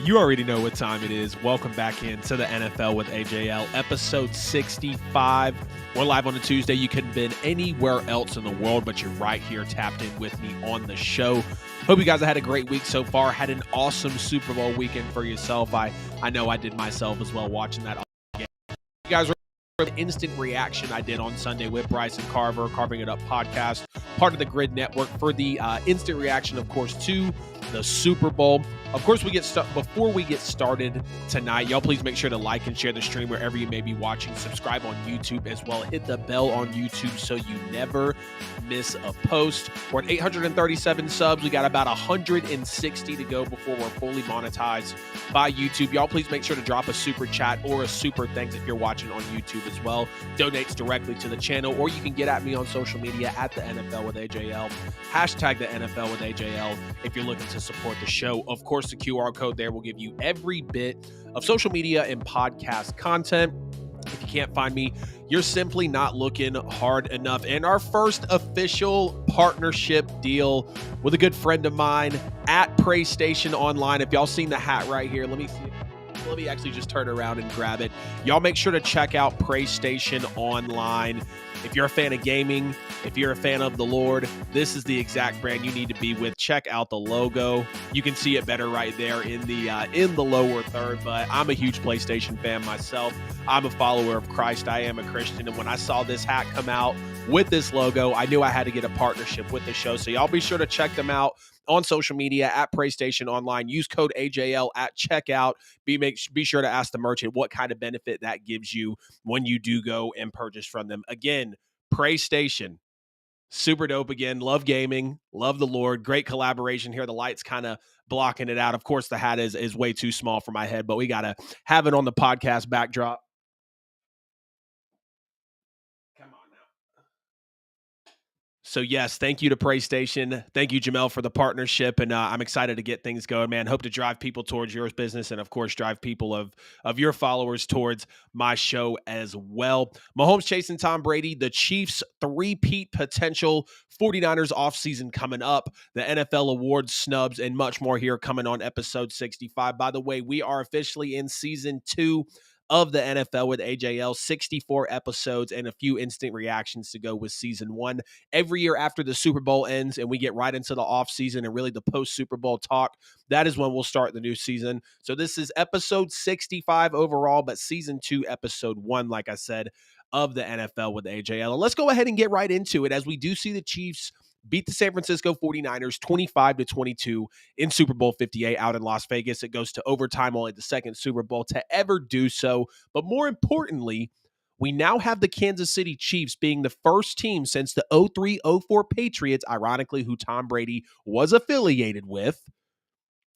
You already know what time it is. Welcome back into the NFL with AJL, episode 65. We're live on a Tuesday. You couldn't have been anywhere else in the world, but you're right here tapped in with me on the show. Hope you guys have had a great week so far. Had an awesome Super Bowl weekend for yourself. I know I did myself as well watching that game. You guys were the instant reaction I did on Sunday with Bryson Carver, Carving It Up podcast, part of the Grid Network, for the instant reaction, of course, to the Super Bowl. Of course, before we get started tonight, y'all please make sure to like and share the stream wherever you may be watching. Subscribe on YouTube as well. Hit the bell on YouTube so you never miss a post. We're at 837 subs. We got about 160 to go before we're fully monetized by YouTube. Y'all please make sure to drop a super chat or a super thanks if you're watching on YouTube as well. Donates directly to the channel, or you can get at me on social media at the NFL with AJL. Hashtag the NFL with AJL if you're looking to support the show. Of course, the QR code there will give you every bit of social media and podcast content. If you can't find me, you're simply not looking hard enough. And our first official partnership deal with a good friend of mine at PrayStation Online. If y'all seen the hat right here, let me actually just turn around and grab it. Y'all make sure to check out PrayStation Online. If you're a fan of gaming, if you're a fan of the Lord, this is the exact brand you need to be with. Check out the logo. You can see it better right there in the lower third, but I'm a huge PlayStation fan myself. I'm a follower of Christ. I am a Christian, and when I saw this hat come out with this logo, I knew I had to get a partnership with the show. So y'all be sure to check them out on social media at PrayStation Online. Use code AJL at checkout. Be sure to ask the merchant what kind of benefit that gives you when you do go and purchase from them. Again, PrayStation, super dope again. Love gaming, love the Lord. Great collaboration here. The light's kind of blocking it out. Of course, the hat is way too small for my head, but we got to have it on the podcast backdrop. So, yes, thank you to PrayStation. Thank you, Jamel, for the partnership. And I'm excited to get things going, man. Hope to drive people towards your business and, of course, drive people of your followers towards my show as well. Mahomes chasing Tom Brady, the Chiefs' three-peat potential, 49ers offseason coming up, the NFL awards, snubs, and much more here coming on episode 65. By the way, we are officially in season 2 of the NFL with AJL, 64 episodes and a few instant reactions to go with season 1. Every year after the Super Bowl ends and we get right into the offseason and really the post-Super Bowl talk, that is when we'll start the new season. So this is episode 65 overall, but season 2, episode 1, like I said, of the NFL with AJL. And let's go ahead and get right into it as we do see the Chiefs beat the San Francisco 49ers 25-22 in Super Bowl 58 out in Las Vegas. It goes to overtime, only the second Super Bowl to ever do so. But more importantly, we now have the Kansas City Chiefs being the first team since the 03-04 Patriots, ironically, who Tom Brady was affiliated with,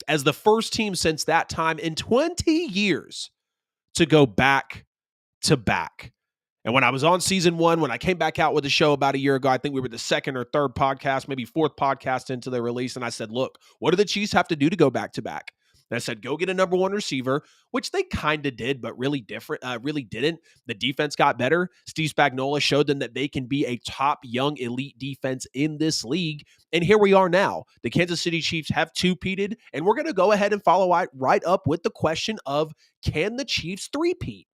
as the first team since that time in 20 years to go back to back. And when I was on season 1, when I came back out with the show about a year ago, I think we were the second or third podcast, maybe fourth podcast into the release. And I said, look, what do the Chiefs have to do to go back to back? And I said, go get a number 1 receiver, which they kind of did, but really didn't. The defense got better. Steve Spagnuolo showed them that they can be a top young elite defense in this league. And here we are now. The Kansas City Chiefs have two-peated, and we're going to go ahead and follow right up with the question of, can the Chiefs three-peat?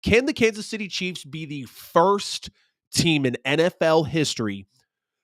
Can the Kansas City Chiefs be the first team in NFL history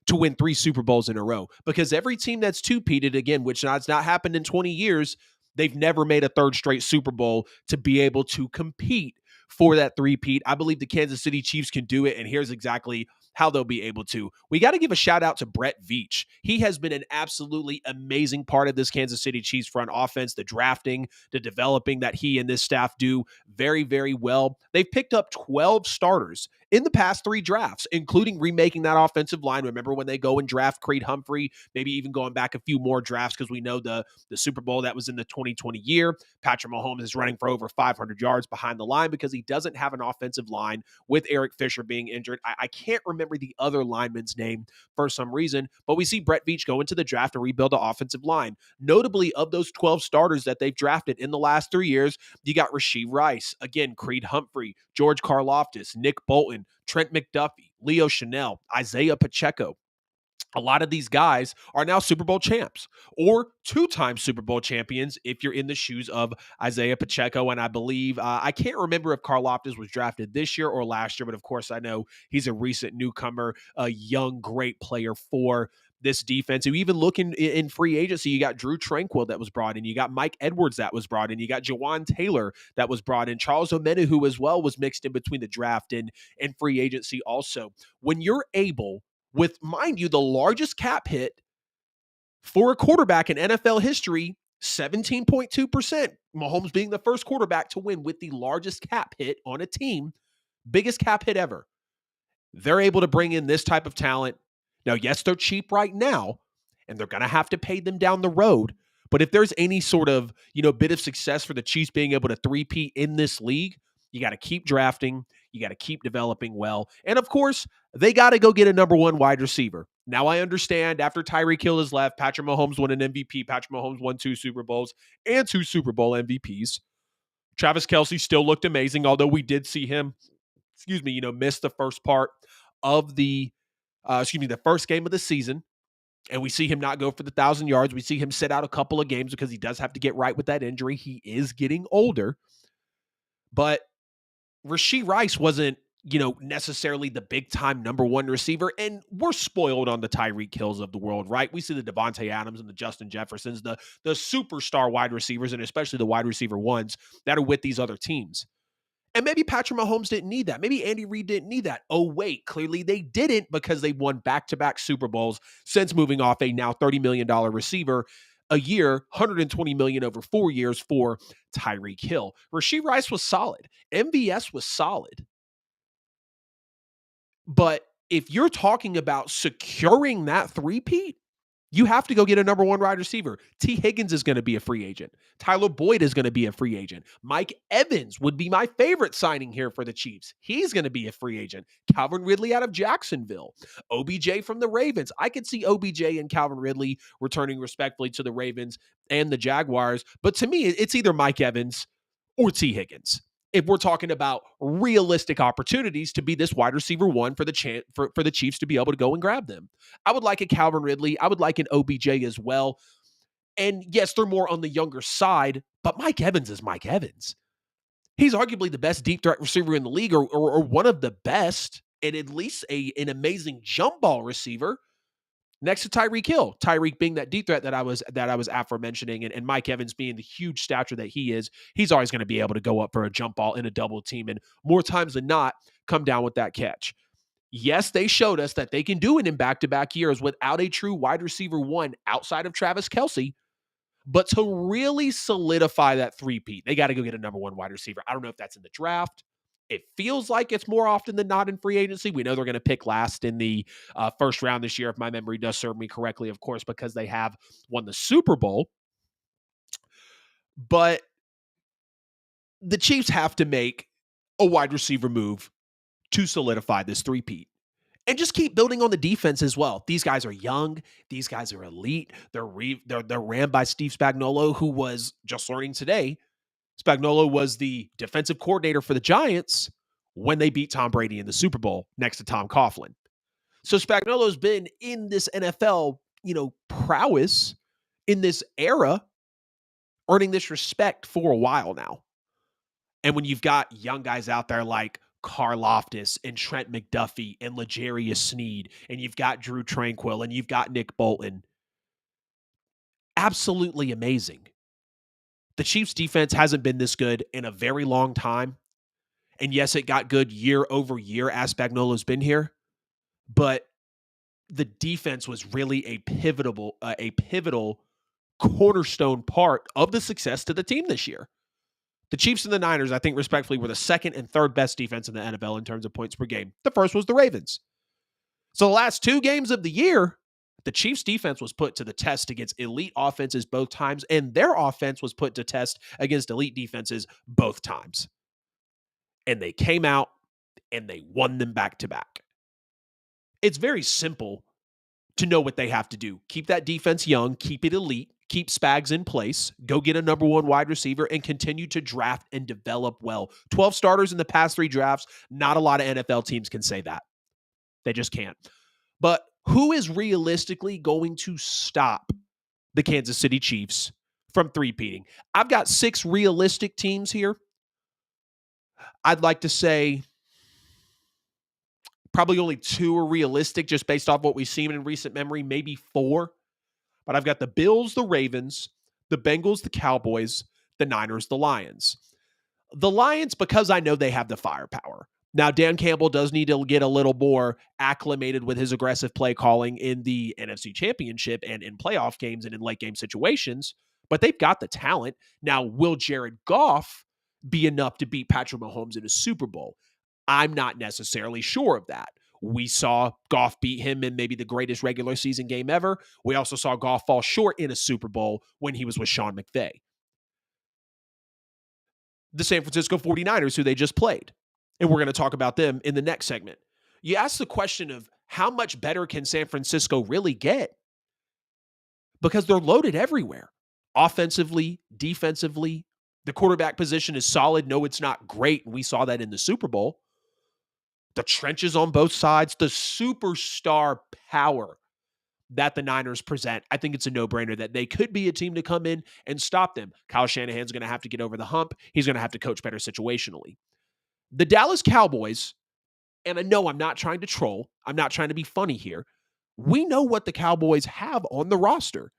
to win 3 Super Bowls in a row? Because every team that's two-peated, again, which has not happened in 20 years, they've never made a third straight Super Bowl to be able to compete for that three-peat. I believe the Kansas City Chiefs can do it, and here's exactly how they'll be able to. We got to give a shout out to Brett Veach. He has been an absolutely amazing part of this Kansas City Chiefs front offense, the drafting, the developing that he and this staff do very, very well. They've picked up 12 starters in the past 3 drafts, including remaking that offensive line. Remember when they go and draft Creed Humphrey, maybe even going back a few more drafts, because we know the Super Bowl that was in the 2020 year. Patrick Mahomes is running for over 500 yards behind the line because he doesn't have an offensive line with Eric Fisher being injured. I can't remember the other lineman's name for some reason, but we see Brett Veach go into the draft and rebuild the offensive line. Notably, of those 12 starters that they've drafted in the last 3 years, you got Rashee Rice, again, Creed Humphrey, George Karlaftis, Nick Bolton, Trent McDuffie, Leo Chanel, Isaiah Pacheco. A lot of these guys are now Super Bowl champs or two-time Super Bowl champions if you're in the shoes of Isaiah Pacheco. And I believe, I can't remember if Karlaftis was drafted this year or last year, but of course I know he's a recent newcomer, a young, great player for this defense. You even look in free agency, you got Drew Tranquill that was brought in. You got Mike Edwards that was brought in. You got Jawan Taylor that was brought in. Charles Omenihu, who as well was mixed in between the draft and free agency also. When you're able, with, mind you, the largest cap hit for a quarterback in NFL history, 17.2%. Mahomes being the first quarterback to win with the largest cap hit on a team, biggest cap hit ever. They're able to bring in this type of talent. Now, yes, they're cheap right now, and they're going to have to pay them down the road. But if there's any sort of, bit of success for the Chiefs being able to three-peat in this league, you got to keep drafting. You got to keep developing well. And of course, they got to go get a number one wide receiver. Now, I understand after Tyreek Hill has left, Patrick Mahomes won an MVP. Patrick Mahomes won 2 Super Bowls and 2 Super Bowl MVPs. Travis Kelce still looked amazing, although we did see him, miss the first part of the first game of the season. And we see him not go for the 1,000 yards. We see him sit out a couple of games because he does have to get right with that injury. He is getting older. But Rashee Rice wasn't, necessarily the big-time number one receiver, and we're spoiled on the Tyreek Hills of the world, right? We see the Devontae Adams and the Justin Jeffersons, the superstar wide receivers, and especially the wide receiver ones that are with these other teams. And maybe Patrick Mahomes didn't need that. Maybe Andy Reid didn't need that. Oh, wait, clearly they didn't, because they won back-to-back Super Bowls since moving off a now $30 million receiver a year, $120 million over 4 years for Tyreek Hill. Rashee Rice was solid. MVS was solid. But if you're talking about securing that three-peat, you have to go get a number one wide receiver. T. Higgins is going to be a free agent. Tyler Boyd is going to be a free agent. Mike Evans would be my favorite signing here for the Chiefs. He's going to be a free agent. Calvin Ridley out of Jacksonville. OBJ from the Ravens. I could see OBJ and Calvin Ridley returning respectfully to the Ravens and the Jaguars. But to me, it's either Mike Evans or T. Higgins, if we're talking about realistic opportunities to be this wide receiver one for the for the Chiefs to be able to go and grab them. I would like a Calvin Ridley. I would like an OBJ as well. And yes, they're more on the younger side, but Mike Evans is Mike Evans. He's arguably the best deep threat receiver in the league, or one of the best, and at least an amazing jump ball receiver next to Tyreek Hill. Tyreek being that deep threat that I was aforementioning, and Mike Evans being the huge stature that he is, he's always going to be able to go up for a jump ball in a double team, and more times than not, come down with that catch. Yes, they showed us that they can do it in back-to-back years without a true wide receiver one outside of Travis Kelce. But to really solidify that three-peat, they got to go get a number one wide receiver. I don't know if that's in the draft. It feels like it's more often than not in free agency. We know they're going to pick last in the first round this year, if my memory does serve me correctly, of course, because they have won the Super Bowl. But the Chiefs have to make a wide receiver move to solidify this three-peat. And just keep building on the defense as well. These guys are young. These guys are elite. They're ran by Steve Spagnuolo, who was just learning today. Spagnuolo was the defensive coordinator for the Giants when they beat Tom Brady in the Super Bowl next to Tom Coughlin. So Spagnuolo's been in this NFL, prowess in this era, earning this respect for a while now. And when you've got young guys out there like Karlaftis and Trent McDuffie and L'Jarius Sneed, and you've got Drew Tranquill and you've got Nick Bolton, absolutely amazing. The Chiefs defense hasn't been this good in a very long time. And yes, it got good year over year as Spagnuolo's been here, but the defense was really a pivotal cornerstone part of the success to the team this year. The Chiefs and the Niners, I think respectfully, were the second and third best defense in the NFL in terms of points per game. The first was the Ravens. So the last 2 games of the year, the Chiefs defense was put to the test against elite offenses both times, and their offense was put to test against elite defenses both times. And they came out and they won them back to back. It's very simple to know what they have to do. Keep that defense young, keep it elite, keep Spags in place, go get a number one wide receiver, and continue to draft and develop well. 12 starters in the past 3 drafts. Not a lot of NFL teams can say that. They just can't. But Who is realistically going to stop the Kansas City Chiefs from three-peating? I've got 6 realistic teams here. I'd like to say probably only 2 are realistic just based off what we've seen in recent memory, maybe 4. But I've got the Bills, the Ravens, the Bengals, the Cowboys, the Niners, the Lions. The Lions, because I know they have the firepower. Now, Dan Campbell does need to get a little more acclimated with his aggressive play calling in the NFC Championship and in playoff games and in late game situations, but they've got the talent. Now, will Jared Goff be enough to beat Patrick Mahomes in a Super Bowl? I'm not necessarily sure of that. We saw Goff beat him in maybe the greatest regular season game ever. We also saw Goff fall short in a Super Bowl when he was with Sean McVay. The San Francisco 49ers, who they just played. And we're going to talk about them in the next segment. You ask the question of how much better can San Francisco really get? Because they're loaded everywhere. Offensively, defensively, the quarterback position is solid. No, it's not great. We saw that in the Super Bowl. The trenches on both sides, the superstar power that the Niners present, I think it's a no-brainer that they could be a team to come in and stop them. Kyle Shanahan's going to have to get over the hump. He's going to have to coach better situationally. The Dallas Cowboys, and I know I'm not trying to troll, I'm not trying to be funny here. We know what the Cowboys have on the roster.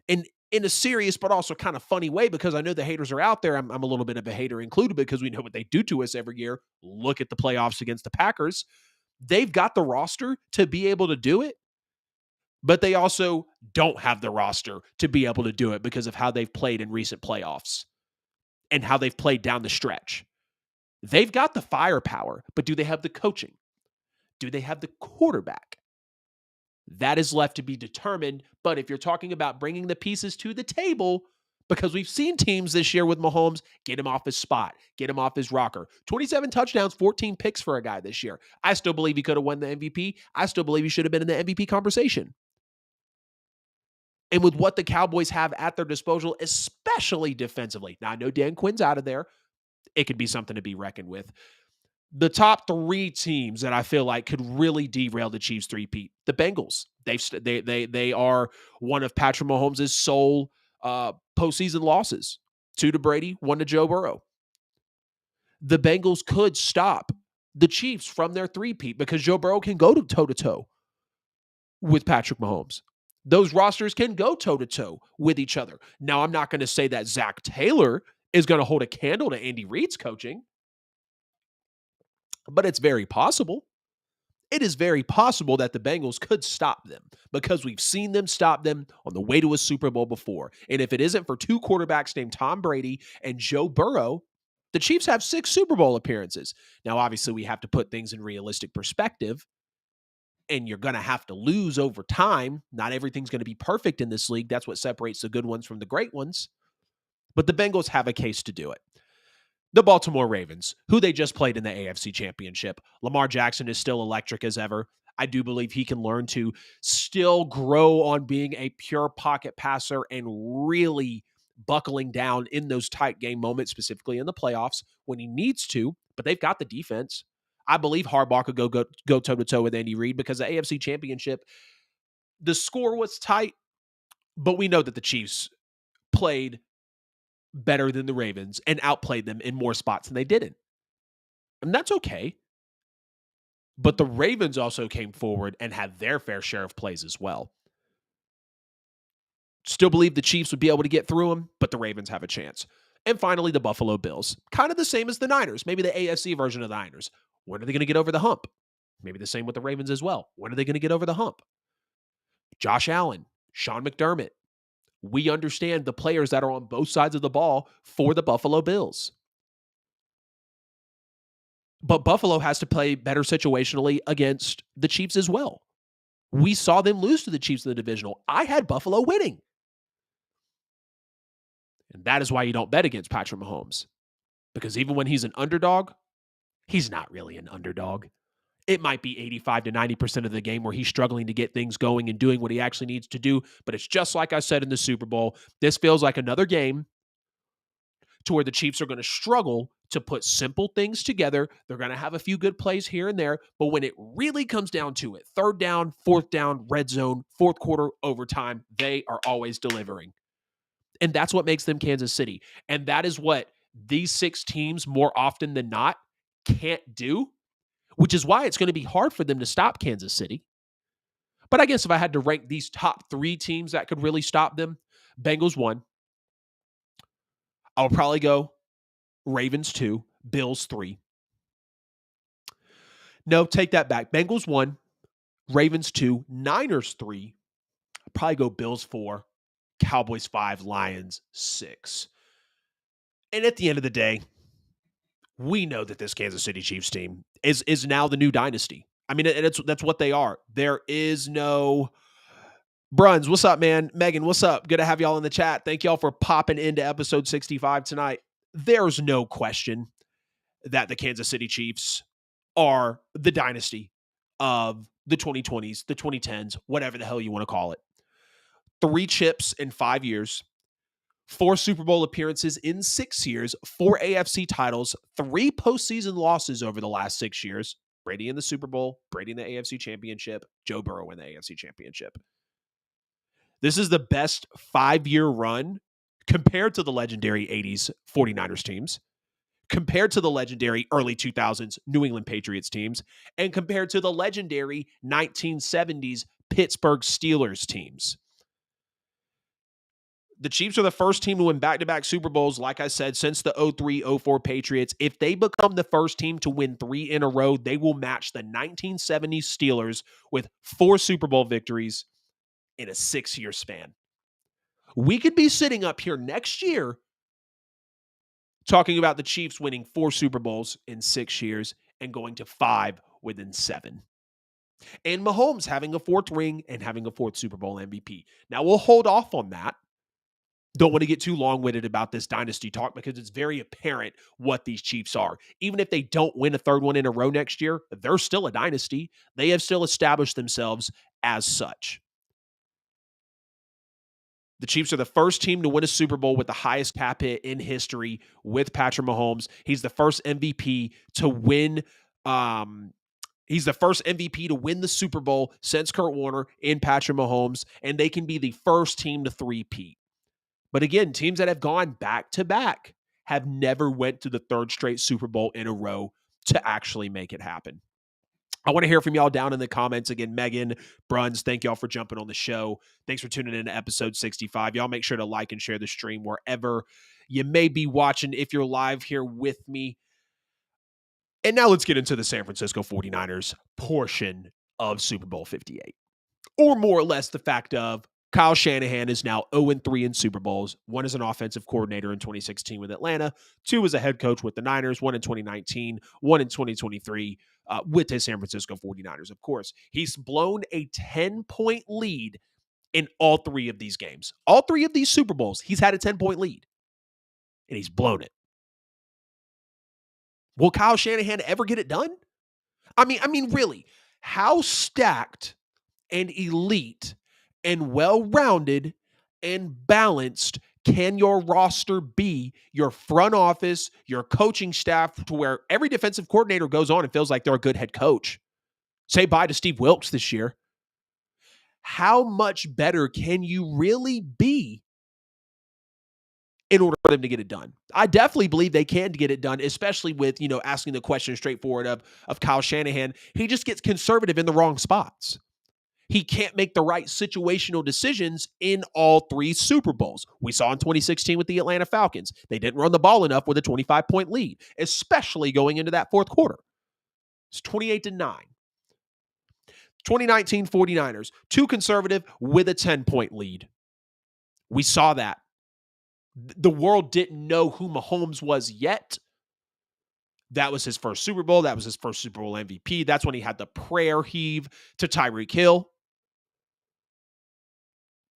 And in a serious but also kind of funny way, because I know the haters are out there. I'm a little bit of a hater included because we know what they do to us every year. Look at the playoffs against the Packers. They've got the roster to be able to do it, but they also don't have the roster to be able to do it because of how they've played in recent playoffs and how they've played down the stretch. They've got the firepower, but do they have the coaching? Do they have the quarterback? That is left to be determined. But if you're talking about bringing the pieces to the table, because we've seen teams this year with Mahomes get him off his spot, get him off his rocker. 27 touchdowns, 14 picks for a guy this year. I still believe he could have won the MVP. I still believe he should have been in the MVP conversation. And with what the Cowboys have at their disposal, especially defensively. Now, I know Dan Quinn's out of there. It could be something to be reckoned with. The top 3 teams that I feel like could really derail the Chiefs three-peat, the Bengals. They are one of Patrick Mahomes' sole postseason losses. 2 to Brady, 1 to Joe Burrow. The Bengals could stop the Chiefs from their three-peat because Joe Burrow can go toe-to-toe with Patrick Mahomes. Those rosters can go toe-to-toe with each other. Now, I'm not going to say that Zach Taylor is going to hold a candle to Andy Reid's coaching, but it's very possible. It is very possible that the Bengals could stop them because we've seen them stop them on the way to a Super Bowl before. And if it isn't for 2 quarterbacks named Tom Brady and Joe Burrow, the Chiefs have 6 Super Bowl appearances. Now, obviously, we have to put things in realistic perspective, and you're going to have to lose over time. Not everything's going to be perfect in this league. That's what separates the good ones from the great ones. But the Bengals have a case to do it. The Baltimore Ravens, who they just played in the AFC Championship. Lamar Jackson is still electric as ever. I do believe he can learn to still grow on being a pure pocket passer and really buckling down in those tight game moments, specifically in the playoffs when he needs to. But they've got the defense. I believe Harbaugh could go toe-to-toe with Andy Reid because the AFC Championship, the score was tight, but we know that the Chiefs played better than the Ravens and outplayed them in more spots than they didn't. And that's okay. But the Ravens also came forward and had their fair share of plays as well. Still believe the Chiefs would be able to get through them, but the Ravens have a chance. And finally, the Buffalo Bills. Kind of the same as the Niners, maybe the AFC version of the Niners. When are they going to get over the hump? Maybe the same with the Ravens as well. When are they going to get over the hump? Josh Allen, Sean McDermott. We understand the players that are on both sides of the ball for the Buffalo Bills. But Buffalo has to play better situationally against the Chiefs as well. We saw them lose to the Chiefs in the divisional. I had Buffalo winning. And that is why you don't bet against Patrick Mahomes. Because even when he's an underdog, he's not really an underdog. It might be 85 to 90% of the game where he's struggling to get things going and doing what he actually needs to do. But it's just like I said in the Super Bowl. This feels like another game to where the Chiefs are going to struggle to put simple things together. They're going to have a few good plays here and there, but when it really comes down to it, third down, fourth down, red zone, fourth quarter, overtime, they are always delivering. And that's what makes them Kansas City. And that is what these 6 teams more often than not can't do, which is why it's going to be hard for them to stop Kansas City. But I guess if I had to rank these top 3 teams that could really stop them, Bengals 1. I'll probably go Ravens 2, Bills 3. No, take that back. Bengals 1, Ravens 2, Niners 3. I'll probably go Bills 4, Cowboys 5, Lions 6. And at the end of the day, we know that this Kansas City Chiefs team is now the new dynasty. I mean, that's what they are. There is no Bruns. What's up, man? Megan, what's up? Good to have y'all in the chat. Thank y'all for popping into episode 65 tonight. There's no question that the Kansas City Chiefs are the dynasty of the 2020s, the 2010s, whatever the hell you want to call it. 3 chips in 5 years. 4 Super Bowl appearances in 6 years, 4 AFC titles, 3 postseason losses over the last 6 years. Brady in the Super Bowl, Brady in the AFC Championship, Joe Burrow in the AFC Championship. This is the best 5-year run compared to the legendary 80s 49ers teams, compared to the legendary early 2000s New England Patriots teams, and compared to the legendary 1970s Pittsburgh Steelers teams. The Chiefs are the first team to win back-to-back Super Bowls, like I said, since the 03-04 Patriots. If they become the first team to win 3 in a row, they will match the 1970s Steelers with 4 Super Bowl victories in a 6-year span. We could be sitting up here next year talking about the Chiefs winning 4 Super Bowls in 6 years and going to 5 within 7. And Mahomes having a 4th ring and having a 4th Super Bowl MVP. Now, we'll hold off on that. Don't want to get too long-winded about this dynasty talk because it's very apparent what these Chiefs are. Even if they don't win a 3rd one in a row next year, they're still a dynasty. They have still established themselves as such. The Chiefs are the first team to win a Super Bowl with the highest cap hit in history with Patrick Mahomes. He's the first MVP to win. He's the first MVP to win the Super Bowl since Kurt Warner in Patrick Mahomes, and they can be the first team to three-peat. But again, teams that have gone back-to-back have never went to the 3rd straight Super Bowl in a row to actually make it happen. I want to hear from y'all down in the comments. Again, Megan, Bruns, thank y'all for jumping on the show. Thanks for tuning in to episode 65. Y'all make sure to like and share the stream wherever you may be watching if you're live here with me. And now let's get into the San Francisco 49ers portion of Super Bowl 58. Or more or less the fact of Kyle Shanahan is now 0-3 in Super Bowls. 1 as an offensive coordinator in 2016 with Atlanta. 2 as a head coach with the Niners. 1 in 2019. 1 in 2023 with the San Francisco 49ers, of course. He's blown a 10-point lead in all 3 of these games. All 3 of these Super Bowls, he's had a 10-point lead. And he's blown it. Will Kyle Shanahan ever get it done? I mean, really, how stacked and elite and well-rounded and balanced can your roster be, your front office, your coaching staff, to where every defensive coordinator goes on and feels like they're a good head coach? Say bye to Steve Wilkes this year. How much better can you really be in order for them to get it done? I definitely believe they can get it done, especially with, asking the question straightforward of Kyle Shanahan. He just gets conservative in the wrong spots. He can't make the right situational decisions in all 3 Super Bowls. We saw in 2016 with the Atlanta Falcons. They didn't run the ball enough with a 25-point lead, especially going into that 4th quarter. It's 28-9. 2019 49ers, too conservative with a 10-point lead. We saw that. The world didn't know who Mahomes was yet. That was his first Super Bowl. That was his first Super Bowl MVP. That's when he had the prayer heave to Tyreek Hill.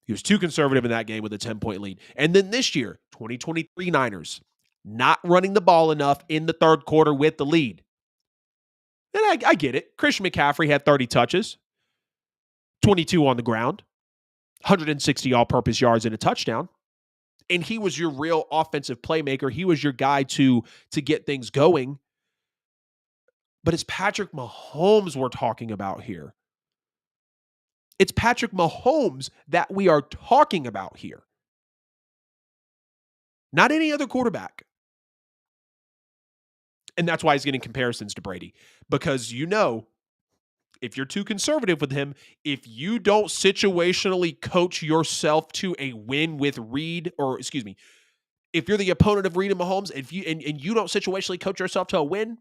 He was too conservative in that game with a 10-point lead. And then this year, 2023 Niners, not running the ball enough in the 3rd quarter with the lead. And I get it. Christian McCaffrey had 30 touches, 22 on the ground, 160 all-purpose yards and a touchdown. and he was your real offensive playmaker. He was your guy to get things going. But it's Patrick Mahomes we're talking about here. It's Patrick Mahomes that we are talking about here. Not any other quarterback. And that's why he's getting comparisons to Brady. Because if you're too conservative with him, if you don't situationally coach yourself to a win with Reed, if you're the opponent of Reed and Mahomes, and you don't situationally coach yourself to a win,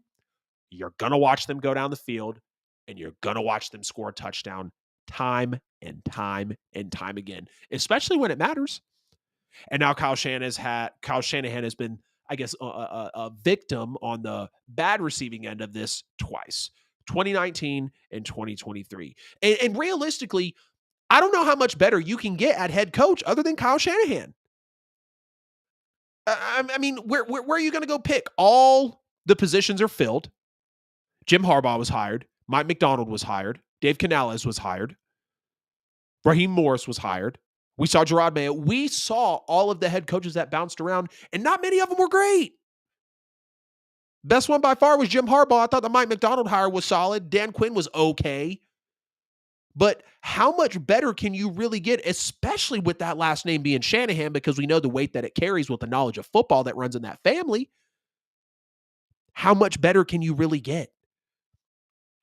you're going to watch them go down the field and you're going to watch them score a touchdown time and time and time again, especially when it matters. And now Kyle Shanahan has been, I guess, a victim on the bad receiving end of this twice, 2019 and 2023. And realistically, I don't know how much better you can get at head coach other than Kyle Shanahan. I mean, where are you going to go pick? All the positions are filled. Jim Harbaugh was hired. Mike McDonald was hired. Dave Canales was hired. Raheem Morris was hired. We saw Gerard Mayo. We saw all of the head coaches that bounced around, and not many of them were great. Best one by far was Jim Harbaugh. I thought the Mike McDonald hire was solid. Dan Quinn was okay. But how much better can you really get, especially with that last name being Shanahan, because we know the weight that it carries with the knowledge of football that runs in that family? How much better can you really get?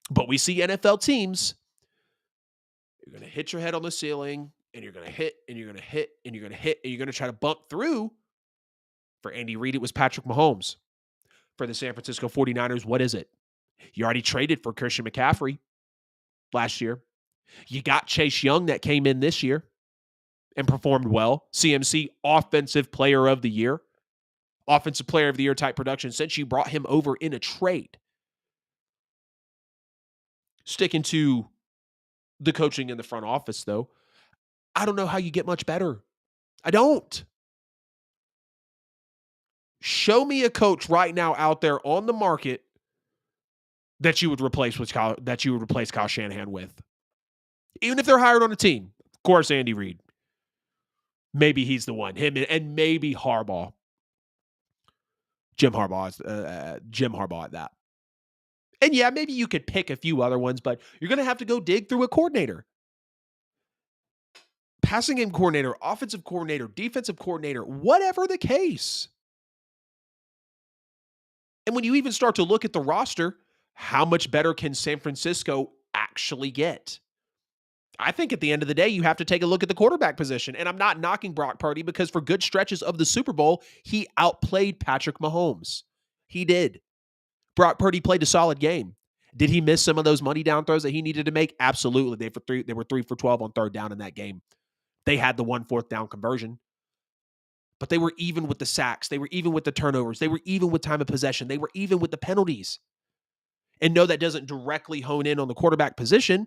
But we see NFL teams, you're going to hit your head on the ceiling, and you're going to hit, and you're going to hit, and you're going to hit, and you're going to try to bump through. For Andy Reid, it was Patrick Mahomes. For the San Francisco 49ers, what is it? You already traded for Christian McCaffrey last year. You got Chase Young that came in this year and performed well. CMC, Offensive Player of the Year. Offensive Player of the Year type production since you brought him over in a trade. Sticking to the coaching in the front office, though, I don't know how you get much better. I don't. Show me a coach right now out there on the market that you would replace Kyle Shanahan with. Even if they're hired on a team. Of course, Andy Reid. Maybe he's the one. Him and maybe Harbaugh. Jim Harbaugh at that. And yeah, maybe you could pick a few other ones, but you're going to have to go dig through a coordinator. Passing game coordinator, offensive coordinator, defensive coordinator, whatever the case. And when you even start to look at the roster, how much better can San Francisco actually get? I think at the end of the day, you have to take a look at the quarterback position. And I'm not knocking Brock Purdy because for good stretches of the Super Bowl, he outplayed Patrick Mahomes. He did. Brock Purdy played a solid game. Did he miss some of those money down throws that he needed to make? Absolutely. They were 3 for 12 on third down in that game. They had the 1 4th down conversion. But they were even with the sacks. They were even with the turnovers. They were even with time of possession. They were even with the penalties. And no, that doesn't directly hone in on the quarterback position.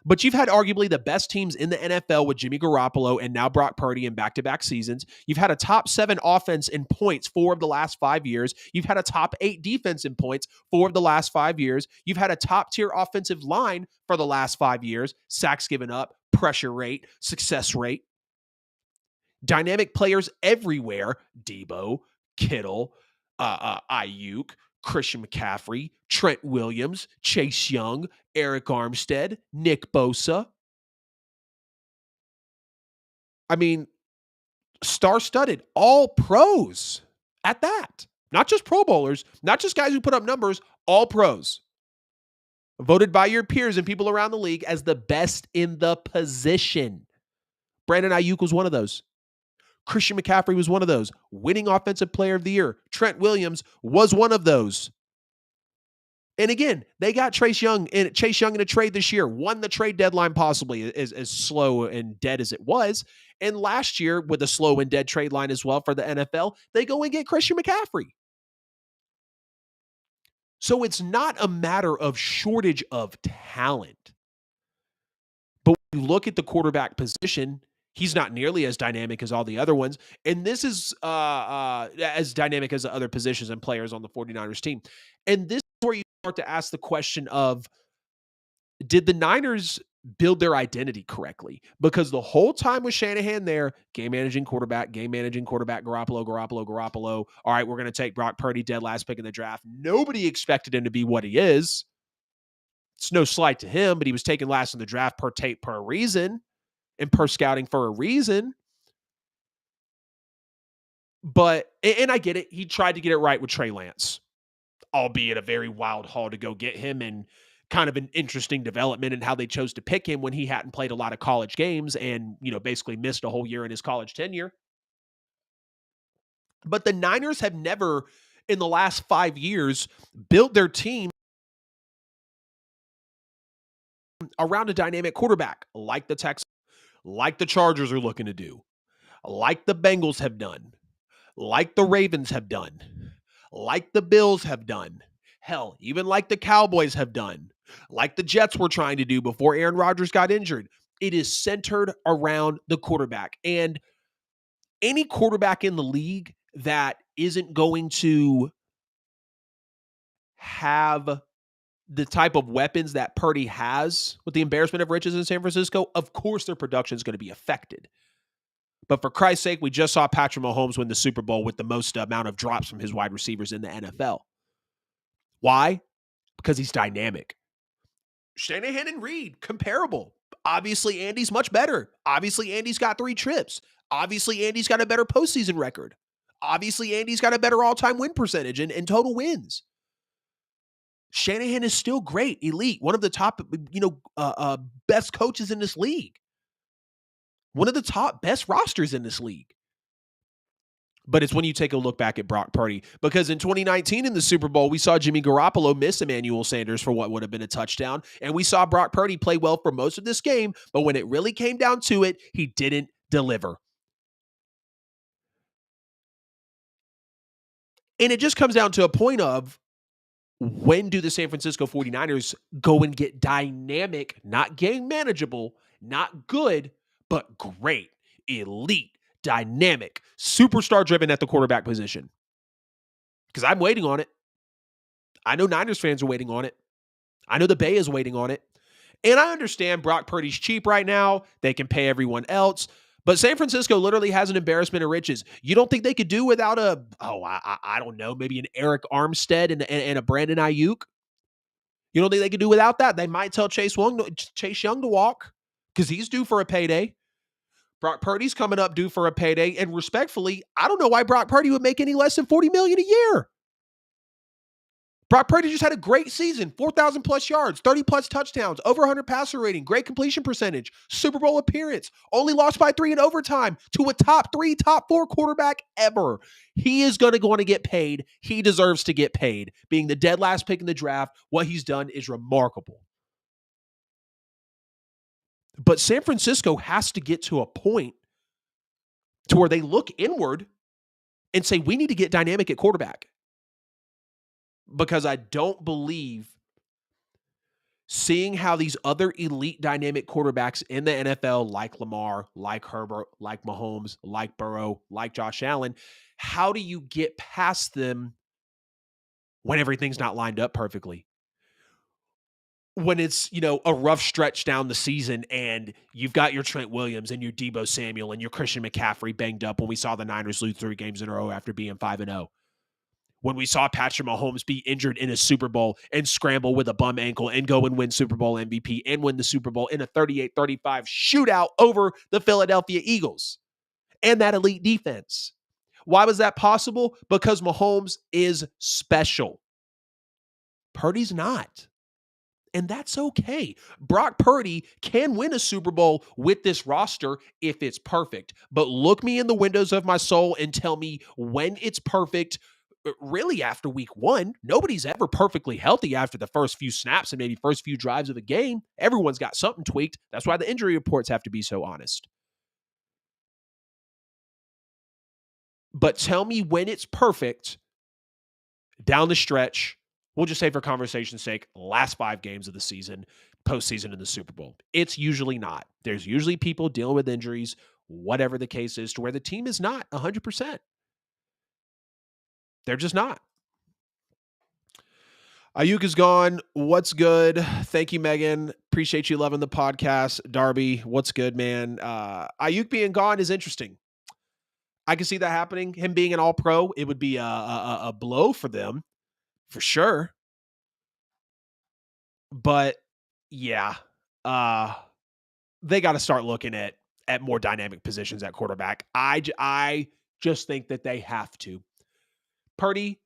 But you've had arguably the best teams in the NFL with Jimmy Garoppolo and now Brock Purdy in back-to-back seasons. You've had a top 7 offense in points 4 of the last 5 years. You've had a top 8 defense in points 4 of the last 5 years. You've had a top-tier offensive line for the last 5 years. Sacks given up, pressure rate, success rate. Dynamic players everywhere. Debo, Kittle, Ayuk, Christian McCaffrey, Trent Williams, Chase Young, Eric Armstead, Nick Bosa. I mean, star-studded, all pros at that. Not just Pro Bowlers, not just guys who put up numbers, all pros. Voted by your peers and people around the league as the best in the position. Brandon Ayuk was one of those. Christian McCaffrey was one of those. Winning Offensive Player of the Year. Trent Williams was one of those. And again, they got Chase Young in a trade this year. Won the trade deadline possibly as slow and dead as it was. And last year, with a slow and dead trade line as well for the NFL, they go and get Christian McCaffrey. So it's not a matter of shortage of talent. But when you look at the quarterback position, he's not nearly as dynamic as all the other ones. And this is as dynamic as the other positions and players on the 49ers team. And this is where you start to ask the question of, did the Niners build their identity correctly, because the whole time with Shanahan there, game managing quarterback, Garoppolo. All right, we're going to take Brock Purdy, dead last pick in the draft. Nobody expected him to be what he is. It's no slight to him, but he was taken last in the draft per tape per reason and per scouting for a reason. But, and I get it, he tried to get it right with Trey Lance, albeit a very wild haul to go get him, and kind of an interesting development in how they chose to pick him when he hadn't played a lot of college games and, basically missed a whole year in his college tenure. But the Niners have never, in the last 5 years, built their team around a dynamic quarterback like the Texans, like the Chargers are looking to do, like the Bengals have done, like the Ravens have done, like the Bills have done. Hell, even like the Cowboys have done, like the Jets were trying to do before Aaron Rodgers got injured. It is centered around the quarterback. And any quarterback in the league that isn't going to have the type of weapons that Purdy has with the embarrassment of riches in San Francisco, of course their production is going to be affected. But for Christ's sake, we just saw Patrick Mahomes win the Super Bowl with the most amount of drops from his wide receivers in the NFL. Why? Because he's dynamic. Shanahan and Reed, comparable. Obviously, Andy's much better. Obviously, Andy's got 3 trips. Obviously, Andy's got a better postseason record. Obviously, Andy's got a better all-time win percentage and total wins. Shanahan is still great, elite, one of the top, best coaches in this league. One of the top best rosters in this league. But it's when you take a look back at Brock Purdy, because in 2019 in the Super Bowl, we saw Jimmy Garoppolo miss Emmanuel Sanders for what would have been a touchdown. And we saw Brock Purdy play well for most of this game. But when it really came down to it, he didn't deliver. And it just comes down to a point of, when do the San Francisco 49ers go and get dynamic, not game manageable, not good, but great, elite, dynamic, superstar driven at the quarterback position? Because I'm waiting on it. I know Niners fans are waiting on it. I know the Bay is waiting on it. And I understand Brock Purdy's cheap right now. They can pay everyone else. But San Francisco literally has an embarrassment of riches. You don't think they could do without I don't know, maybe an Eric Armstead and a Brandon Ayuk? You don't think they could do without that? They might tell Chase Young to walk, because he's due for a payday. Brock Purdy's coming up due for a payday. And respectfully, I don't know why Brock Purdy would make any less than $40 million a year. Brock Purdy just had a great season, 4,000 plus yards, 30 plus touchdowns, over 100 passer rating, great completion percentage, Super Bowl appearance, only lost by 3 in overtime to a top 3, top 4 quarterback ever. He is going to get paid. He deserves to get paid. Being the dead last pick in the draft, what he's done is remarkable. But San Francisco has to get to a point to where they look inward and say, we need to get dynamic at quarterback. Because I don't believe, seeing how these other elite dynamic quarterbacks in the NFL, like Lamar, like Herbert, like Mahomes, like Burrow, like Josh Allen, how do you get past them when everything's not lined up perfectly? When it's, a rough stretch down the season and you've got your Trent Williams and your Deebo Samuel and your Christian McCaffrey banged up, when we saw the Niners lose 3 games in a row after being 5-0. When we saw Patrick Mahomes be injured in a Super Bowl and scramble with a bum ankle and go and win Super Bowl MVP and win the Super Bowl in a 38-35 shootout over the Philadelphia Eagles and that elite defense. Why was that possible? Because Mahomes is special. Purdy's not. And that's okay. Brock Purdy can win a Super Bowl with this roster if it's perfect. But look me in the windows of my soul and tell me when it's perfect. Really, after week 1, nobody's ever perfectly healthy after the first few snaps and maybe first few drives of a game. Everyone's got something tweaked. That's why the injury reports have to be so honest. But tell me when it's perfect down the stretch. We'll just say, for conversation's sake, last 5 games of the season, postseason in the Super Bowl. It's usually not. There's usually people dealing with injuries, whatever the case is, to where the team is not 100%. They're just not. Ayuk is gone. What's good? Thank you, Megan. Appreciate you loving the podcast. Darby, what's good, man? Ayuk being gone is interesting. I can see that happening. Him being an all-pro, it would be a blow for them, for sure. But, yeah, uh, they got to start looking at more dynamic positions at quarterback. I just think that they have to. Purdy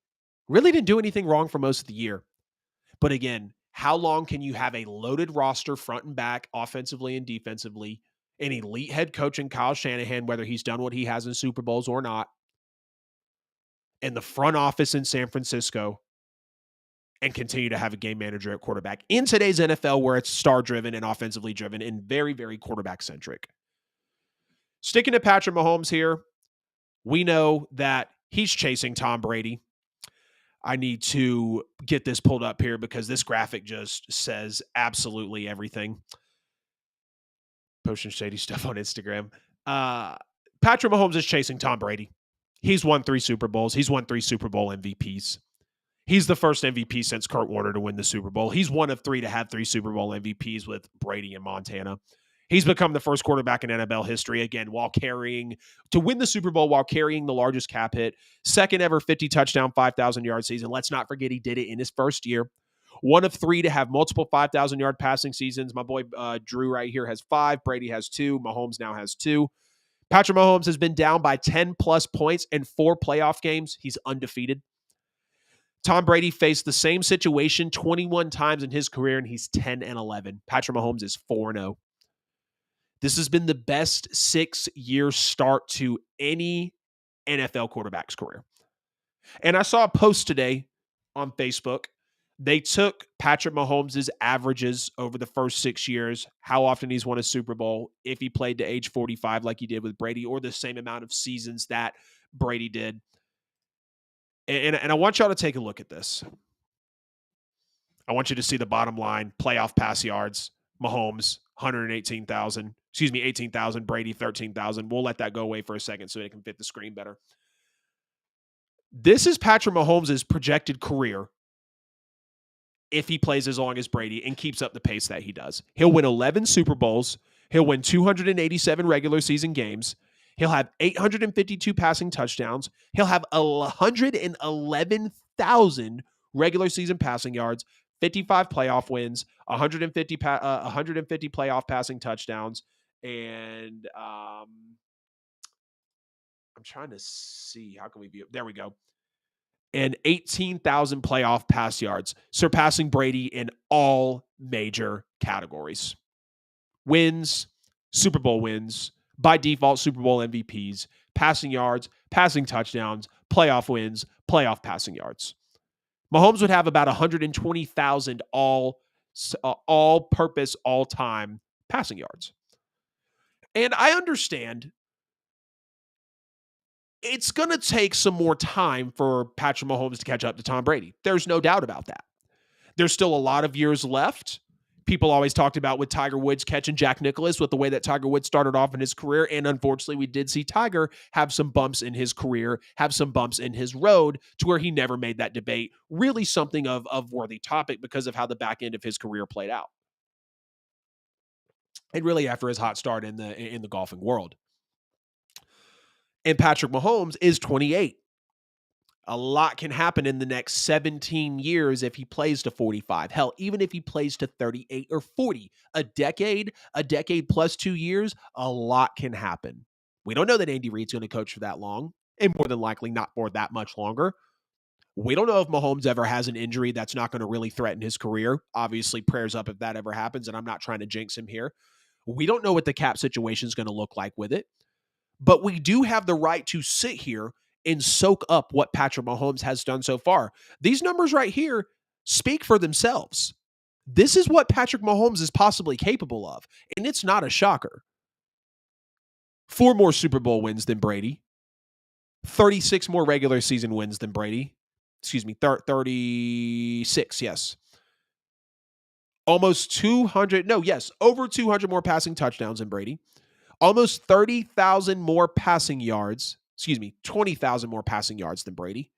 really didn't do anything wrong for most of the year. But again, how long can you have a loaded roster front and back, offensively and defensively, an elite head coach in Kyle Shanahan, whether he's done what he has in Super Bowls or not, and the front office in San Francisco, and continue to have a game manager at quarterback in today's NFL where it's star driven and offensively driven and very, very quarterback centric? Sticking to Patrick Mahomes here, we know that he's chasing Tom Brady. I need to get this pulled up here because this graphic just says absolutely everything. Posting shady stuff on Instagram. Patrick Mahomes is chasing Tom Brady. He's won 3 Super Bowls. He's won 3 Super Bowl MVPs. He's the first MVP since Kurt Warner to win the Super Bowl. He's one of 3 to have 3 Super Bowl MVPs with Brady and Montana. He's become the first quarterback in NFL history, again, to win the Super Bowl while carrying the largest cap hit. Second ever 50 touchdown, 5,000 yard season. Let's not forget he did it in his first year. One of 3 to have multiple 5,000 yard passing seasons. My boy Drew right here has 5. Brady has 2. Mahomes now has 2. Patrick Mahomes has been down by 10 plus points in 4 playoff games. He's undefeated. Tom Brady faced the same situation 21 times in his career, and he's 10-11. Patrick Mahomes is 4-0. This has been the best 6-year start to any NFL quarterback's career. And I saw a post today on Facebook. They took Patrick Mahomes' averages over the first 6 years, how often he's won a Super Bowl, if he played to age 45 like he did with Brady, or the same amount of seasons that Brady did. And I want y'all to take a look at this. I want you to see the bottom line, playoff pass yards, Mahomes, 118,000. 18,000. Brady, 13,000. We'll let that go away for a second so it can fit the screen better. This is Patrick Mahomes' projected career if he plays as long as Brady and keeps up the pace that he does. He'll win 11 Super Bowls. He'll win 287 regular season games. He'll have 852 passing touchdowns. He'll have 111,000 regular season passing yards, 55 playoff wins, 150 playoff passing touchdowns, and I'm trying to see, how can we view it? There we go. And 18,000 playoff pass yards, surpassing Brady in all major categories. Wins, Super Bowl wins, by default Super Bowl MVPs, passing yards, passing touchdowns, playoff wins, playoff passing yards. Mahomes would have about 120,000 all-purpose, all-time passing yards. And I understand it's going to take some more time for Patrick Mahomes to catch up to Tom Brady. There's no doubt about that. There's still a lot of years left. People always talked about with Tiger Woods catching Jack Nicklaus with the way that Tiger Woods started off in his career. And unfortunately, we did see Tiger have some bumps in his career, have some bumps in his road to where he never made that debate really something of worthy topic because of how the back end of his career played out. And really after his hot start in the golfing world. And Patrick Mahomes is 28. A lot can happen in the next 17 years if he plays to 45. Hell, even if he plays to 38 or 40, a decade plus 2 years, a lot can happen. We don't know that Andy Reid's going to coach for that long, and more than likely not for that much longer. We don't know if Mahomes ever has an injury that's not going to really threaten his career. Obviously, prayers up if that ever happens, and I'm not trying to jinx him here. We don't know what the cap situation is going to look like with it, but we do have the right to sit here and soak up what Patrick Mahomes has done so far. These numbers right here speak for themselves. This is what Patrick Mahomes is possibly capable of, and it's not a shocker. 4 more Super Bowl wins than Brady. 36 more regular season wins than Brady. 36, yes. Over 200 more passing touchdowns than Brady. Almost 30,000 more passing yards. 20,000 more passing yards than Brady.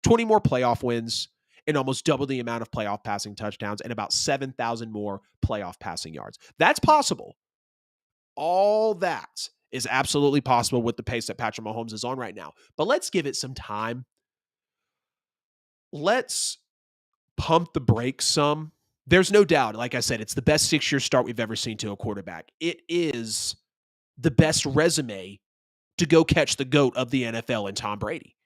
20 more playoff wins. and almost double the amount of playoff passing touchdowns and about 7,000 more playoff passing yards. That's possible. All that is absolutely possible with the pace that Patrick Mahomes is on right now. But let's give it some time. Let's pump the brakes some. There's no doubt, like I said, it's the best 6-year start we've ever seen to a quarterback. It is the best resume to go catch the GOAT of the NFL in Tom Brady.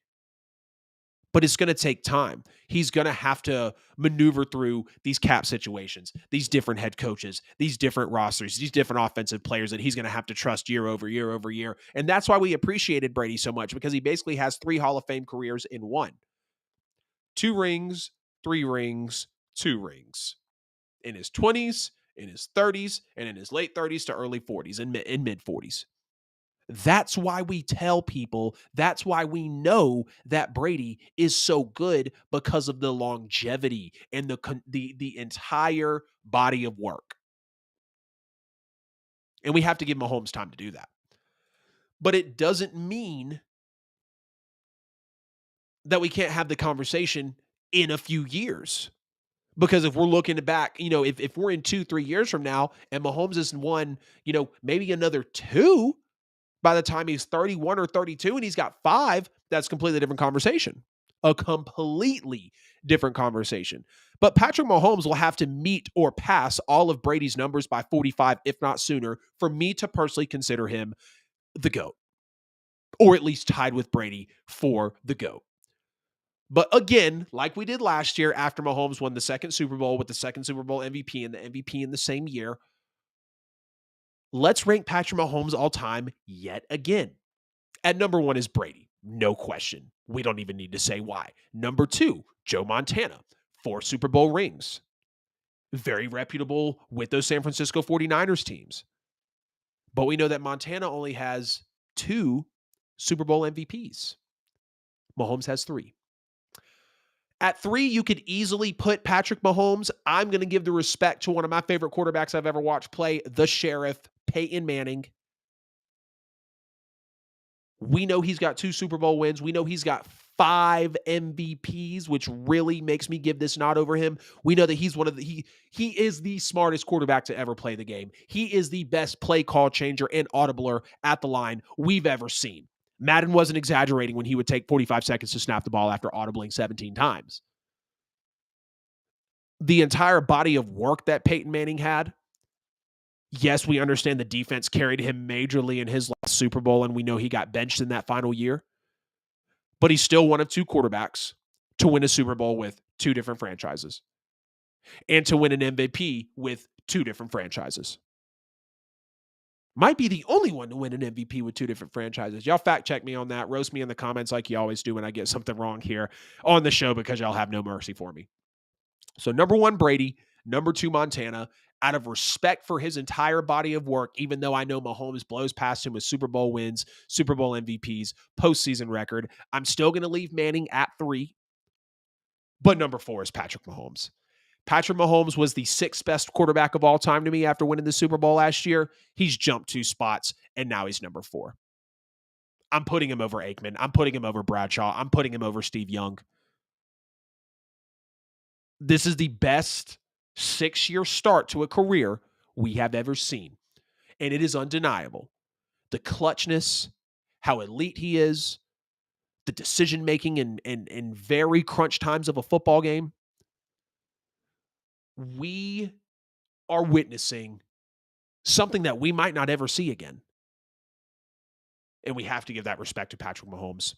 But it's going to take time. He's going to have to maneuver through these cap situations, these different head coaches, these different rosters, these different offensive players that he's going to have to trust year over year over year. And that's why we appreciated Brady so much, because he basically has 3 Hall of Fame careers in one. 2 rings, 3 rings, 2 rings. In his 20s, in his 30s, and in his late 30s to early 40s and mid 40s. That's why we tell people, that's why we know that Brady is so good, because of the longevity and the entire body of work. And we have to give Mahomes time to do that. But it doesn't mean that we can't have the conversation in a few years. Because if we're looking back, if we're in 2-3 years from now and Mahomes has won, maybe another 2 by the time he's 31 or 32 and he's got 5, that's a completely different conversation. A completely different conversation. But Patrick Mahomes will have to meet or pass all of Brady's numbers by 45, if not sooner, for me to personally consider him the GOAT, or at least tied with Brady for the GOAT. But again, like we did last year after Mahomes won the second Super Bowl with the second Super Bowl MVP and the MVP in the same year, let's rank Patrick Mahomes all time yet again. At number 1 is Brady. No question. We don't even need to say why. Number 2, Joe Montana. 4 Super Bowl rings. Very reputable with those San Francisco 49ers teams. But we know that Montana only has 2 Super Bowl MVPs. Mahomes has 3. At 3, you could easily put Patrick Mahomes. I'm going to give the respect to one of my favorite quarterbacks I've ever watched play, the Sheriff, Peyton Manning. We know he's got 2 Super Bowl wins. We know he's got 5 MVPs, which really makes me give this nod over him. We know that he's he is the smartest quarterback to ever play the game. He is the best play call changer and audibler at the line we've ever seen. Madden wasn't exaggerating when he would take 45 seconds to snap the ball after audibling 17 times. The entire body of work that Peyton Manning had, yes, we understand the defense carried him majorly in his last Super Bowl, and we know he got benched in that final year. But he's still one of 2 quarterbacks to win a Super Bowl with 2 different franchises and to win an MVP with 2 different franchises. Might be the only one to win an MVP with 2 different franchises. Y'all fact check me on that. Roast me in the comments like you always do when I get something wrong here on the show, because y'all have no mercy for me. So number 1, Brady. Number 2, Montana. Out of respect for his entire body of work, even though I know Mahomes blows past him with Super Bowl wins, Super Bowl MVPs, postseason record, I'm still going to leave Manning at 3. But number 4 is Patrick Mahomes. Patrick Mahomes was the 6th best quarterback of all time to me after winning the Super Bowl last year. He's jumped 2 spots, and now he's number 4. I'm putting him over Aikman. I'm putting him over Bradshaw. I'm putting him over Steve Young. This is the best 6-year start to a career we have ever seen. And it is undeniable. The clutchness, how elite he is, the decision-making in very crunch times of a football game. We are witnessing something that we might not ever see again. And we have to give that respect to Patrick Mahomes.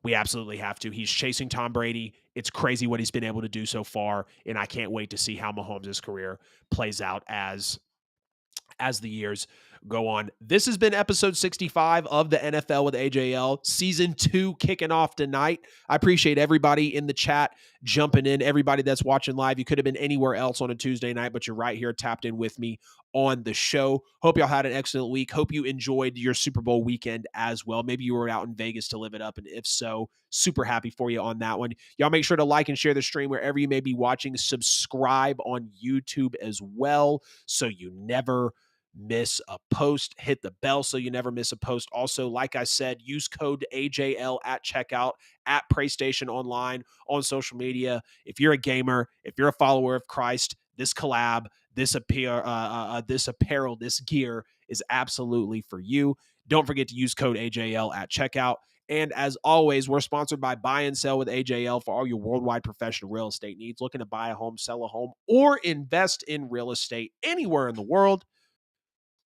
We absolutely have to. He's chasing Tom Brady. It's crazy what he's been able to do so far, and I can't wait to see how Mahomes' career plays out as the years go on. This has been episode 65 of the NFL with AJL, season 2 kicking off tonight. I appreciate everybody in the chat jumping in, everybody that's watching live. You could have been anywhere else on a Tuesday night, but you're right here tapped in with me on the show. Hope y'all had an excellent week. Hope you enjoyed your Super Bowl weekend as well. Maybe you were out in Vegas to live it up, and if so, super happy for you on that one. Y'all make sure to like and share the stream wherever you may be watching. Subscribe on YouTube as well, so you never miss a post. Hit the bell so you never miss a post. Also, like I said, use code AJL at checkout at PrayStation online on social media. If you're a gamer, if you're a follower of Christ, this collab, this apparel, this gear is absolutely for you. Don't forget to use code AJL at checkout. And as always, we're sponsored by Buy and Sell with AJL for all your worldwide professional real estate needs. Looking to buy a home, sell a home, or invest in real estate anywhere in the world,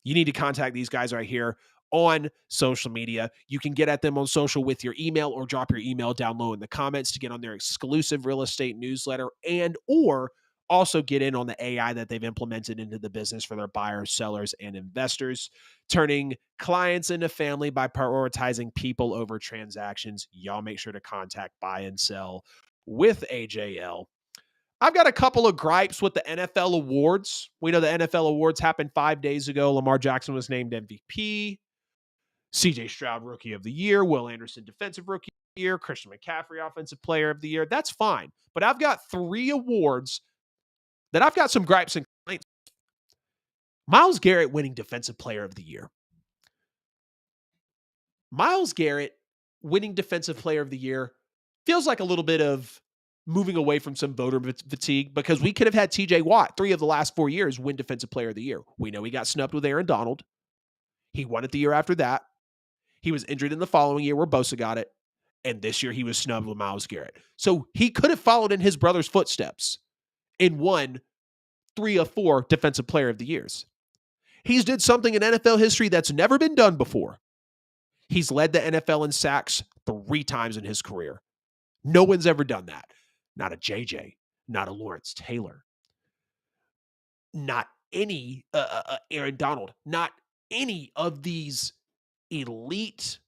you need to contact these guys right here on social media. You can get at them on social with your email or drop your email down low in the comments to get on their exclusive real estate newsletter and or also get in on the AI that they've implemented into the business for their buyers, sellers, and investors, turning clients into family by prioritizing people over transactions. Y'all make sure to contact Buy and Sell with AJL. I've got a couple of gripes with the NFL awards. We know the NFL awards happened 5 days ago. Lamar Jackson was named MVP. CJ Stroud, Rookie of the Year. Will Anderson, Defensive Rookie of the Year. Christian McCaffrey, Offensive Player of the Year. That's fine. But I've got 3 awards that I've got some gripes and complaints. Myles Garrett winning Defensive Player of the Year. Myles Garrett winning Defensive Player of the Year feels like a little bit of moving away from some voter fatigue, because we could have had TJ Watt 3 of the last 4 years win Defensive Player of the Year. We know he got snubbed with Aaron Donald. He won it the year after that. He was injured in the following year where Bosa got it. And this year he was snubbed with Myles Garrett. So he could have followed in his brother's footsteps and won 3 of 4 Defensive Player of the Years. He's did something in NFL history that's never been done before. He's led the NFL in sacks 3 times in his career. No one's ever done that. Not a JJ, not a Lawrence Taylor, not any Aaron Donald, not any of these elite,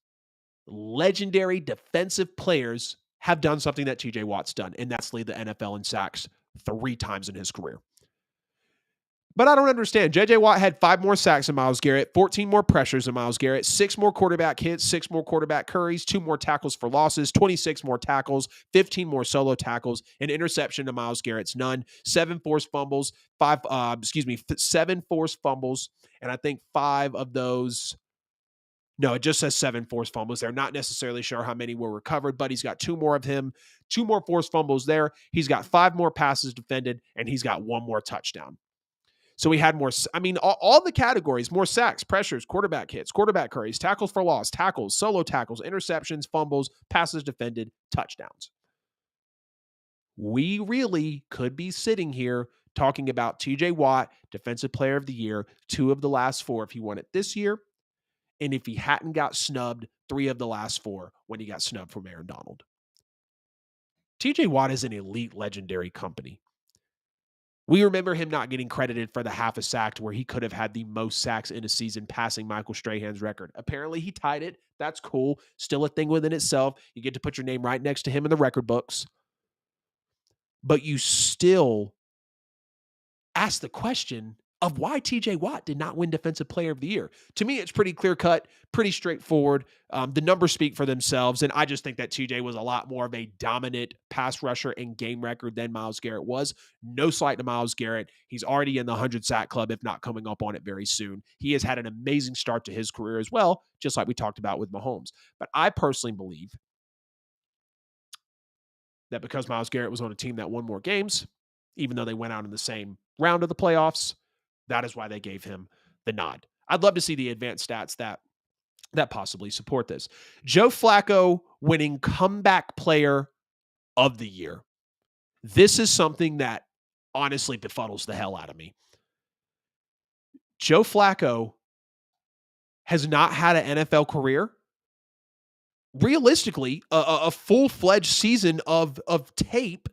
legendary defensive players have done something that TJ Watt's done, and that's lead the NFL in sacks 3 times in his career. But I don't understand. J.J. Watt had 5 more sacks than Myles Garrett, 14 more pressures than Myles Garrett, 6 more quarterback hits, 6 more quarterback curries, 2 more tackles for losses, 26 more tackles, 15 more solo tackles, an interception to Myles Garrett's none, 7 forced fumbles, 7 forced fumbles, and I think 5 of those. No, it just says 7 forced fumbles. They're not necessarily sure how many were recovered, but he's got 2 more of him, 2 more forced fumbles there. He's got 5 more passes defended, and he's got 1 more touchdown. So we had more, all the categories, more sacks, pressures, quarterback hits, quarterback curries, tackles for loss, tackles, solo tackles, interceptions, fumbles, passes defended, touchdowns. We really could be sitting here talking about TJ Watt, Defensive Player of the Year, 2 of the last 4 if he won it this year, and if he hadn't got snubbed 3 of the last 4 when he got snubbed from Aaron Donald. TJ Watt is an elite, legendary company. We remember him not getting credited for the half a sack where he could have had the most sacks in a season, passing Michael Strahan's record. Apparently he tied it. That's cool. Still a thing within itself. You get to put your name right next to him in the record books. But you still ask the question of why TJ Watt did not win Defensive Player of the Year. To me, it's pretty clear-cut, pretty straightforward. The numbers speak for themselves, and I just think that TJ was a lot more of a dominant pass rusher and game record than Myles Garrett was. No slight to Myles Garrett. He's already in the 100-sack club, if not coming up on it very soon. He has had an amazing start to his career as well, just like we talked about with Mahomes. But I personally believe that because Myles Garrett was on a team that won more games, even though they went out in the same round of the playoffs, that is why they gave him the nod. I'd love to see the advanced stats that possibly support this. Joe Flacco winning Comeback Player of the Year. This is something that honestly befuddles the hell out of me. Joe Flacco has not had an NFL career. Realistically, a full-fledged season of tape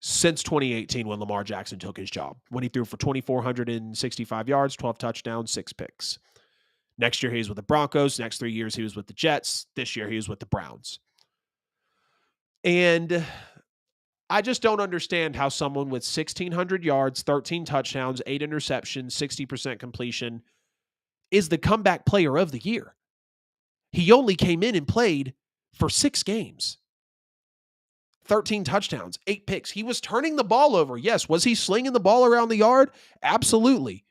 since 2018 when Lamar Jackson took his job, when he threw for 2,465 yards, 12 touchdowns, 6 picks. Next year, he was with the Broncos. Next 3 years, he was with the Jets. This year, he was with the Browns. And I just don't understand how someone with 1,600 yards, 13 touchdowns, 8 interceptions, 60% completion is the Comeback Player of the Year. He only came in and played for 6 games. 13 touchdowns, 8 picks. He was turning the ball over. Yes. Was he slinging the ball around the yard? Absolutely.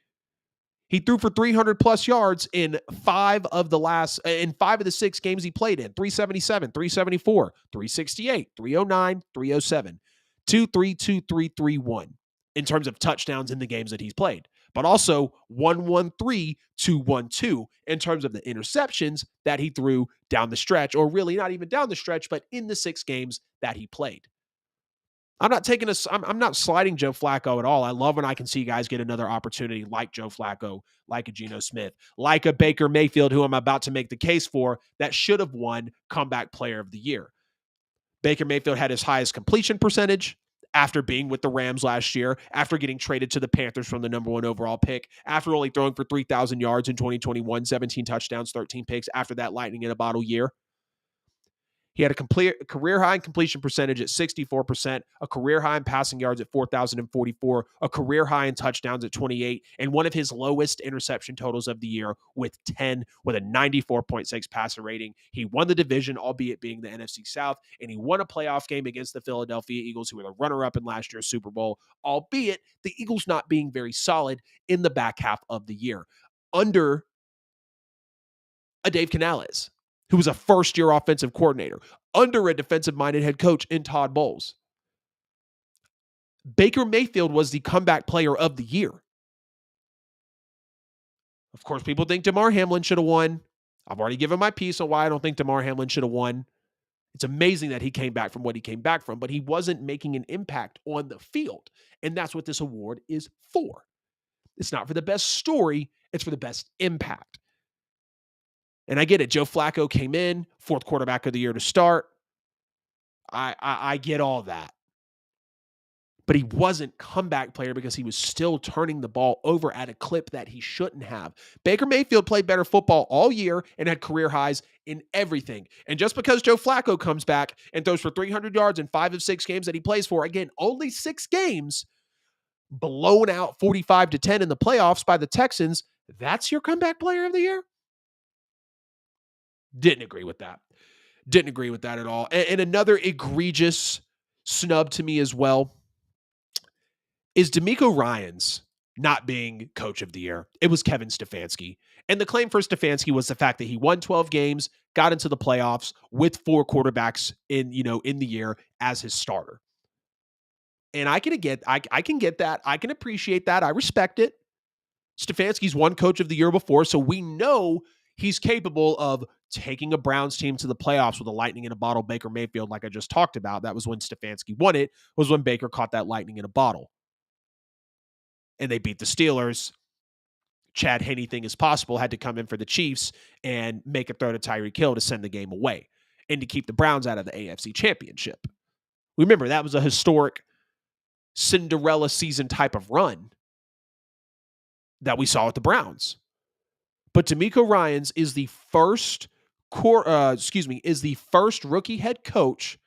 He threw for 300 plus yards in five of the 6 games he played in. 377, 374, 368, 309, 307, 232, 331 in terms of touchdowns in the games that he's played. But also 113, 212 in terms of the interceptions that he threw down the stretch, or really not even down the stretch, but in the 6 games that he played. I'm not sliding Joe Flacco at all. I love when I can see guys get another opportunity like Joe Flacco, like a Geno Smith, like a Baker Mayfield, who I'm about to make the case for, that should have won Comeback Player of the Year. Baker Mayfield had his highest completion percentage after being with the Rams last year, after getting traded to the Panthers from the number 1 overall pick, after only throwing for 3,000 yards in 2021, 17 touchdowns, 13 picks, after that lightning in a bottle year. He had a career high in completion percentage at 64%, a career high in passing yards at 4,044, a career high in touchdowns at 28, and one of his lowest interception totals of the year with 10, with a 94.6 passer rating. He won the division, albeit being the NFC South, and he won a playoff game against the Philadelphia Eagles, who were the runner-up in last year's Super Bowl, albeit the Eagles not being very solid in the back half of the year, under a Dave Canales, who was a first-year offensive coordinator, under a defensive-minded head coach in Todd Bowles. Baker Mayfield was the comeback player of the year. Of course, people think Damar Hamlin should have won. I've already given my piece on why I don't think Damar Hamlin should have won. It's amazing that he came back from what he came back from, but he wasn't making an impact on the field. And that's what this award is for. It's not for the best story, it's for the best impact. And I get it. Joe Flacco came in, 4th quarterback of the year to start. I get all that. But he wasn't comeback player because he was still turning the ball over at a clip that he shouldn't have. Baker Mayfield played better football all year and had career highs in everything. And just because Joe Flacco comes back and throws for 300 yards in 5 of 6 games that he plays for, again, only 6 games, blown out 45-10 in the playoffs by the Texans, that's your comeback player of the year? Didn't agree with that. Didn't agree with that at all. And another egregious snub to me as well is DeMeco Ryans not being coach of the year. It was Kevin Stefanski. And the claim for Stefanski was the fact that he won 12 games, got into the playoffs with 4 quarterbacks in the year as his starter. And I can get that. I can appreciate that. I respect it. Stefanski's won coach of the year before, so we know he's capable of taking a Browns team to the playoffs with a lightning in a bottle Baker Mayfield, like I just talked about. That was when Stefanski won it, was when Baker caught that lightning in a bottle. And they beat the Steelers. Chad anything as possible had to come in for the Chiefs and make a throw to Tyreek Hill to send the game away and to keep the Browns out of the AFC Championship. Remember, that was a historic Cinderella season type of run that we saw with the Browns. But DeMeco Ryans is the first rookie head coach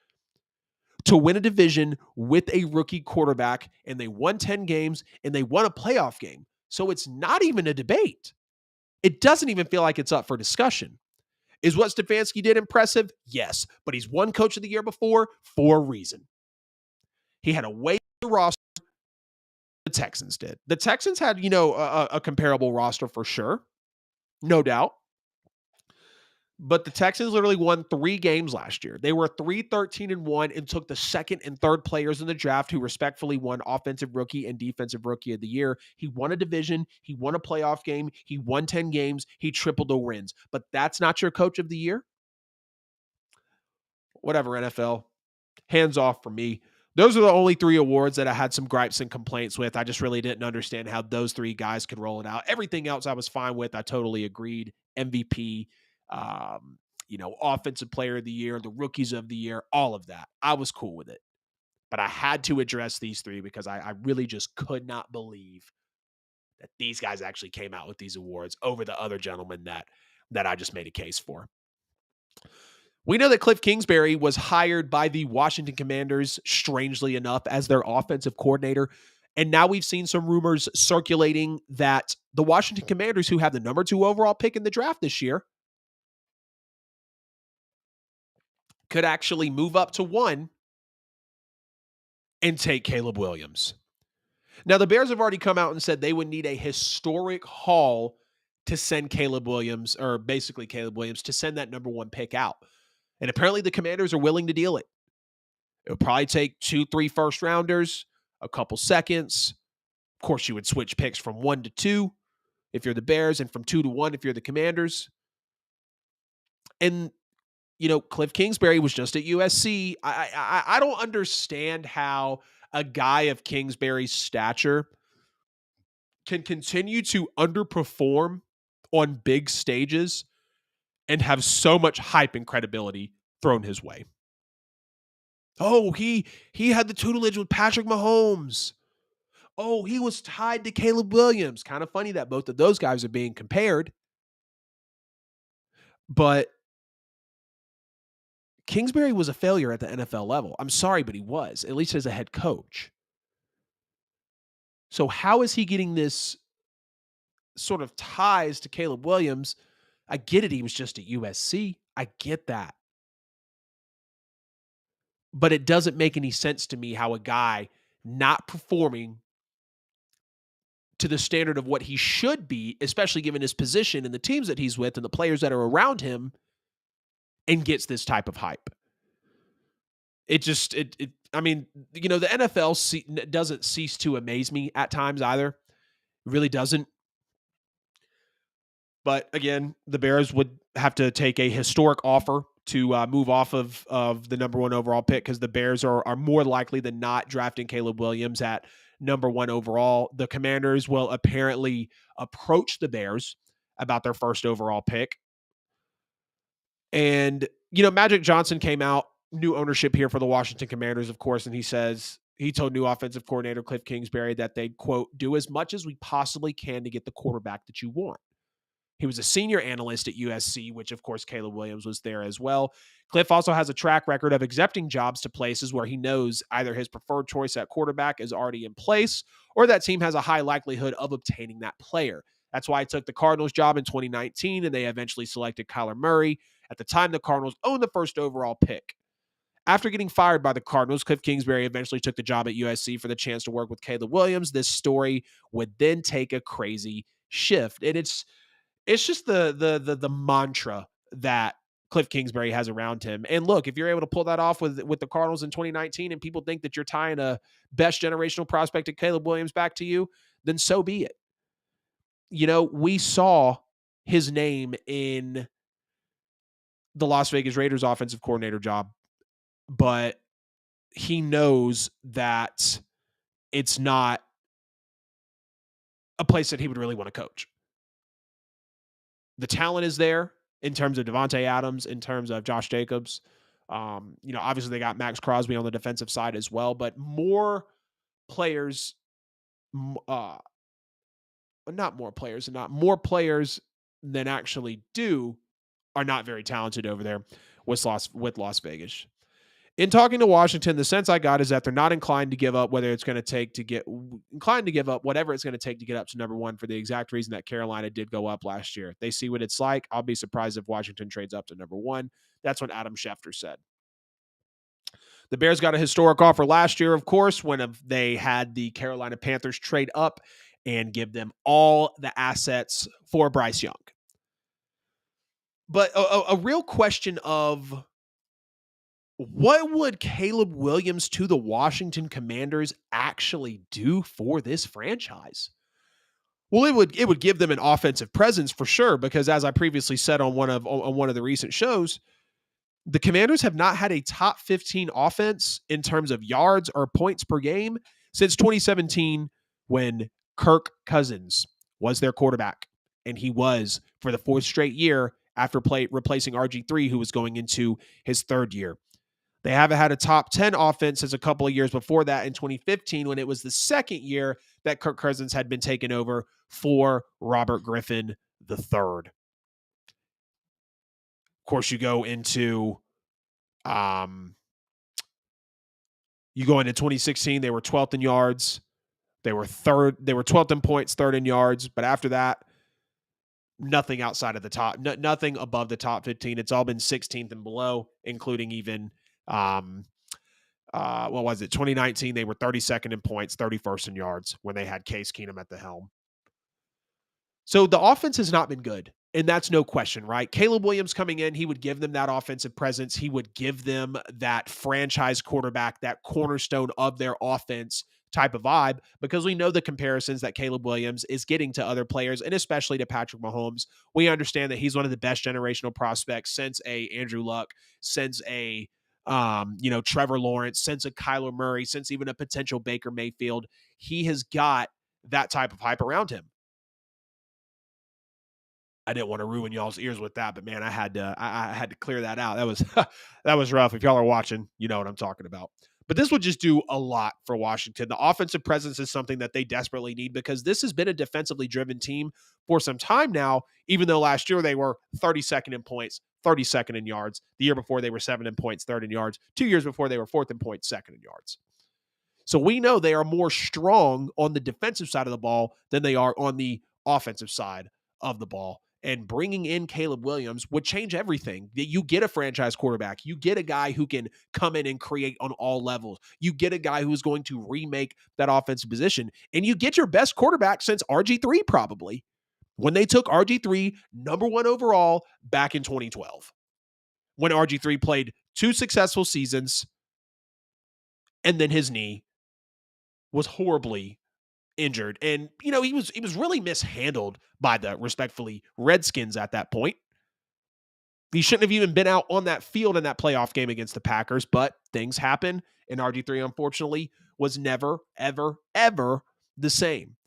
to win a division with a rookie quarterback, and they won 10 games and they won a playoff game. So it's not even a debate. It doesn't even feel like it's up for discussion. Is what Stefanski did impressive? Yes, but he's won coach of the year before for a reason. He had a way better roster than the Texans did. The Texans had, a comparable roster for sure. No doubt. But the Texans literally won 3 games last year. They were 3-13-1 and took the 2nd and 3rd players in the draft who respectfully won Offensive Rookie and Defensive Rookie of the Year. He won a division. He won a playoff game. He won 10 games. He tripled the wins. But that's not your coach of the year? Whatever, NFL. Hands off for me. Those are the only 3 awards that I had some gripes and complaints with. I just really didn't understand how those 3 guys could roll it out. Everything else I was fine with. I totally agreed. MVP, Offensive Player of the Year, the Rookies of the Year, all of that. I was cool with it. But I had to address these 3 because I really just could not believe that these guys actually came out with these awards over the other gentlemen that I just made a case for. We know that Cliff Kingsbury was hired by the Washington Commanders, strangely enough, as their offensive coordinator. And now we've seen some rumors circulating that the Washington Commanders, who have the number 2 overall pick in the draft this year, could actually move up to 1 and take Caleb Williams. Now, the Bears have already come out and said they would need a historic haul to send Caleb Williams, or basically Caleb Williams, to send that number 1 pick out. And apparently the Commanders are willing to deal it. It'll probably take 2-3 first rounders, a couple seconds. Of course, you would switch picks from 1 to 2 if you're the Bears, and from 2 to 1 if you're the Commanders. And, Cliff Kingsbury was just at USC. I don't understand how a guy of Kingsbury's stature can continue to underperform on big stages and have so much hype and credibility thrown his way. Oh, he had the tutelage with Patrick Mahomes. Oh, he was tied to Caleb Williams. Kind of funny that both of those guys are being compared. But Kingsbury was a failure at the NFL level. I'm sorry, but he was, at least as a head coach. So how is he getting this sort of ties to Caleb Williams? I get it. He was just at USC. I get that. But it doesn't make any sense to me how a guy not performing to the standard of what he should be, especially given his position and the teams that he's with and the players that are around him, and gets this type of hype. The NFL doesn't cease to amaze me at times either. It really doesn't. But again, the Bears would have to take a historic offer to move off of the number 1 overall pick, because the Bears are more likely than not drafting Caleb Williams at number 1 overall. The Commanders will apparently approach the Bears about their first overall pick. And, Magic Johnson came out, new ownership here for the Washington Commanders, of course, and he told new offensive coordinator Cliff Kingsbury that they'd, quote, do as much as we possibly can to get the quarterback that you want. He was a senior analyst at USC, which, of course, Caleb Williams was there as well. Cliff also has a track record of accepting jobs to places where he knows either his preferred choice at quarterback is already in place, or that team has a high likelihood of obtaining that player. That's why he took the Cardinals job in 2019, and they eventually selected Kyler Murray. At the time, the Cardinals owned the first overall pick. After getting fired by the Cardinals, Cliff Kingsbury eventually took the job at USC for the chance to work with Caleb Williams. This story would then take a crazy shift. And it's just the mantra that Cliff Kingsbury has around him. And look, if you're able to pull that off with the Cardinals in 2019, and people think that you're tying a best generational prospect of Caleb Williams back to you, then so be it. We saw his name in the Las Vegas Raiders offensive coordinator job, but he knows that it's not a place that he would really want to coach. The talent is there in terms of Devontae Adams, in terms of Josh Jacobs. Obviously they got Max Crosby on the defensive side as well, but more players than actually do are not very talented over there with Las Vegas. In talking to Washington, the sense I got is that they're not inclined to give up whatever it's going to take to get up to number 1, for the exact reason that Carolina did go up last year. They see what it's like. I'll be surprised if Washington trades up to number 1. That's what Adam Schefter said. The Bears got a historic offer last year, of course, when they had the Carolina Panthers trade up and give them all the assets for Bryce Young. But a real question of, what would Caleb Williams to the Washington Commanders actually do for this franchise? Well, it would give them an offensive presence for sure, because as I previously said on one of the recent shows, the Commanders have not had a top 15 offense in terms of yards or points per game since 2017, when Kirk Cousins was their quarterback, and he was for the 4th straight year after replacing RG3, who was going into his 3rd year. They haven't had a top 10 offense since a couple of years before that, in 2015, when it was the 2nd year that Kirk Cousins had been taken over for Robert Griffin III. Of course, you go into 2016, they were 12th in yards. They were 12th in points, 3rd in yards. But after that, nothing outside of the top, nothing above the top 15. It's all been 16th and below, including even what was it? 2019, they were 32nd in points, 31st in yards when they had Case Keenum at the helm. So the offense has not been good. And that's no question, right? Caleb Williams coming in, he would give them that offensive presence. He would give them that franchise quarterback, that cornerstone of their offense type of vibe, because we know the comparisons that Caleb Williams is getting to other players, and especially to Patrick Mahomes. We understand that he's one of the best generational prospects since a Andrew Luck, since a Trevor Lawrence, since a Kyler Murray, since even a potential Baker Mayfield. He has got that type of hype around him. I didn't want to ruin y'all's ears with that, but man, I had to clear that out. That was that was rough. If y'all are watching, you know what I'm talking about. But this would just do a lot for Washington. The offensive presence is something that they desperately need, because this has been a defensively driven team for some time now, even though last year they were 32nd in points, 32nd in yards. The year before they were 7th in points, 3rd in yards. 2 years before they were 4th in points, 2nd in yards. So we know they are more strong on the defensive side of the ball than they are on the offensive side of the ball. And bringing in Caleb Williams would change everything. You get a franchise quarterback. You get a guy who can come in and create on all levels. You get a guy who is going to remake that offensive position. And you get your best quarterback since RG3 probably, when they took RG3 number 1 overall back in 2012. When RG3 played 2 successful seasons, and then his knee was horribly injured. And, he was really mishandled by the, respectfully, Redskins at that point. He shouldn't have even been out on that field in that playoff game against the Packers, but things happen. And RG3, unfortunately, was never, ever, ever the same.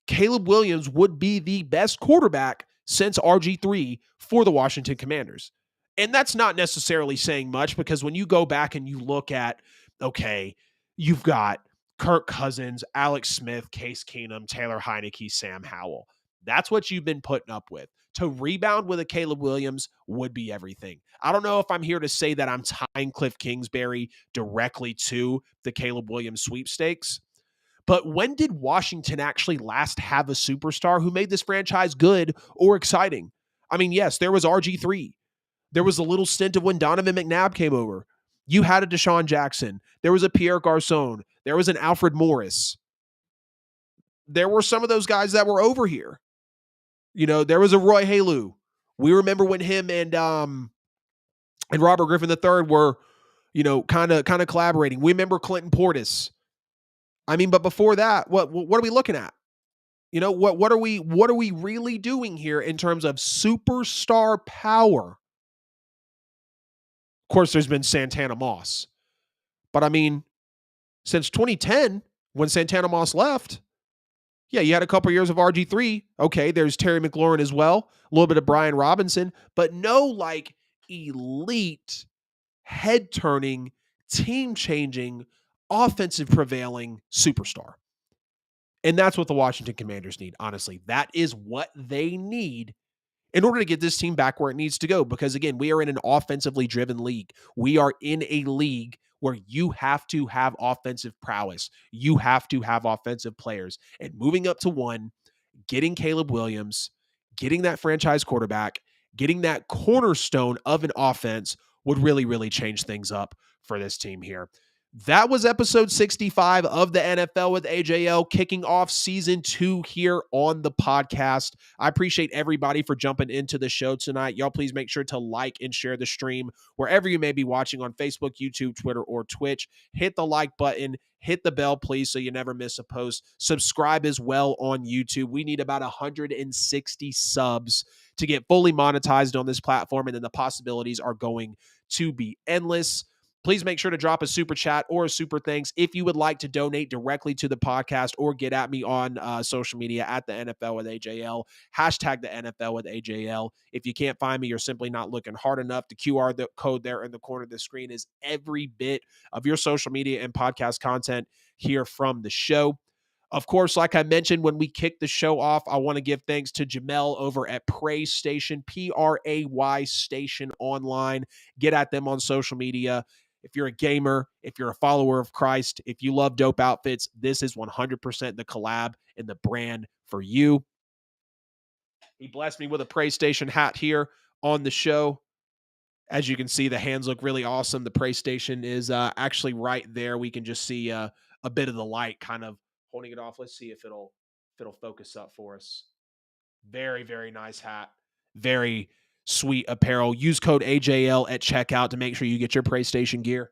Caleb Williams would be the best quarterback since RG3 for the Washington Commanders. And that's not necessarily saying much, because when you go back and you look at, okay, you've got Kirk Cousins, Alex Smith, Case Keenum, Taylor Heineke, Sam Howell. That's what you've been putting up with. To rebound with a Caleb Williams would be everything. I don't know if I'm here to say that I'm tying Cliff Kingsbury directly to the Caleb Williams sweepstakes, but when did Washington actually last have a superstar who made this franchise good or exciting? I mean, yes, there was RG3. There was a little stint of when Donovan McNabb came over. You had a Deshaun Jackson. There was a Pierre Garçon. There was an Alfred Morris. There were some of those guys that were over here. There was a Roy Haleu. We remember when him and Robert Griffin III were, kind of collaborating. We remember Clinton Portis. I mean, but before that, what are we looking at? What are we really doing here in terms of superstar power? Of course, there's been Santana Moss. But I mean, since 2010, when Santana Moss left, yeah, you had a couple years of RG3. Okay, there's Terry McLaurin as well, a little bit of Brian Robinson, but no elite, head-turning, team-changing, offensive prevailing superstar. And that's what the Washington Commanders need, honestly. That is what they need in order to get this team back where it needs to go. Because, again, we are in an offensively driven league. We are in a league where you have to have offensive prowess. You have to have offensive players. And moving up to 1, getting Caleb Williams, getting that franchise quarterback, getting that cornerstone of an offense would really, really change things up for this team here. That was episode 65 of the NFL with AJL, kicking off season 2 here on the podcast. I appreciate everybody for jumping into the show tonight. Y'all please make sure to like and share the stream wherever you may be watching on Facebook, YouTube, Twitter, or Twitch. Hit the like button. Hit the bell, please, so you never miss a post. Subscribe as well on YouTube. We need about 160 subs to get fully monetized on this platform, and then the possibilities are going to be endless. Please make sure to drop a super chat or a super thanks if you would like to donate directly to the podcast, or get at me on social media at the NFL with AJL, hashtag the NFL with AJL. If you can't find me, you're simply not looking hard enough. The QR code there in the corner of the screen is every bit of your social media and podcast content here from the show. Of course, like I mentioned, when we kick the show off, I want to give thanks to Jamel over at PrayStation, Pray Station online. Get at them on social media. If you're a gamer, if you're a follower of Christ, if you love dope outfits, this is 100% the collab and the brand for you. He blessed me with a PrayStation hat here on the show. As you can see, the hands look really awesome. The PrayStation is actually right there. We can just see a bit of the light kind of holding it off. Let's see if it'll focus up for us. Very, very nice hat. Very sweet apparel. Use code AJL at checkout to make sure you get your PrayStation gear.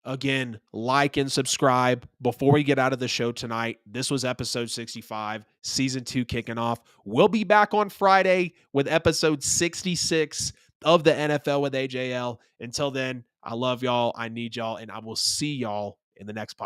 Again, like and subscribe before we get out of the show tonight. This was episode 65, season 2 kicking off. We'll be back on Friday with episode 66 of the NFL with AJL. Until then, I love y'all. I need y'all, and I will see y'all in the next podcast.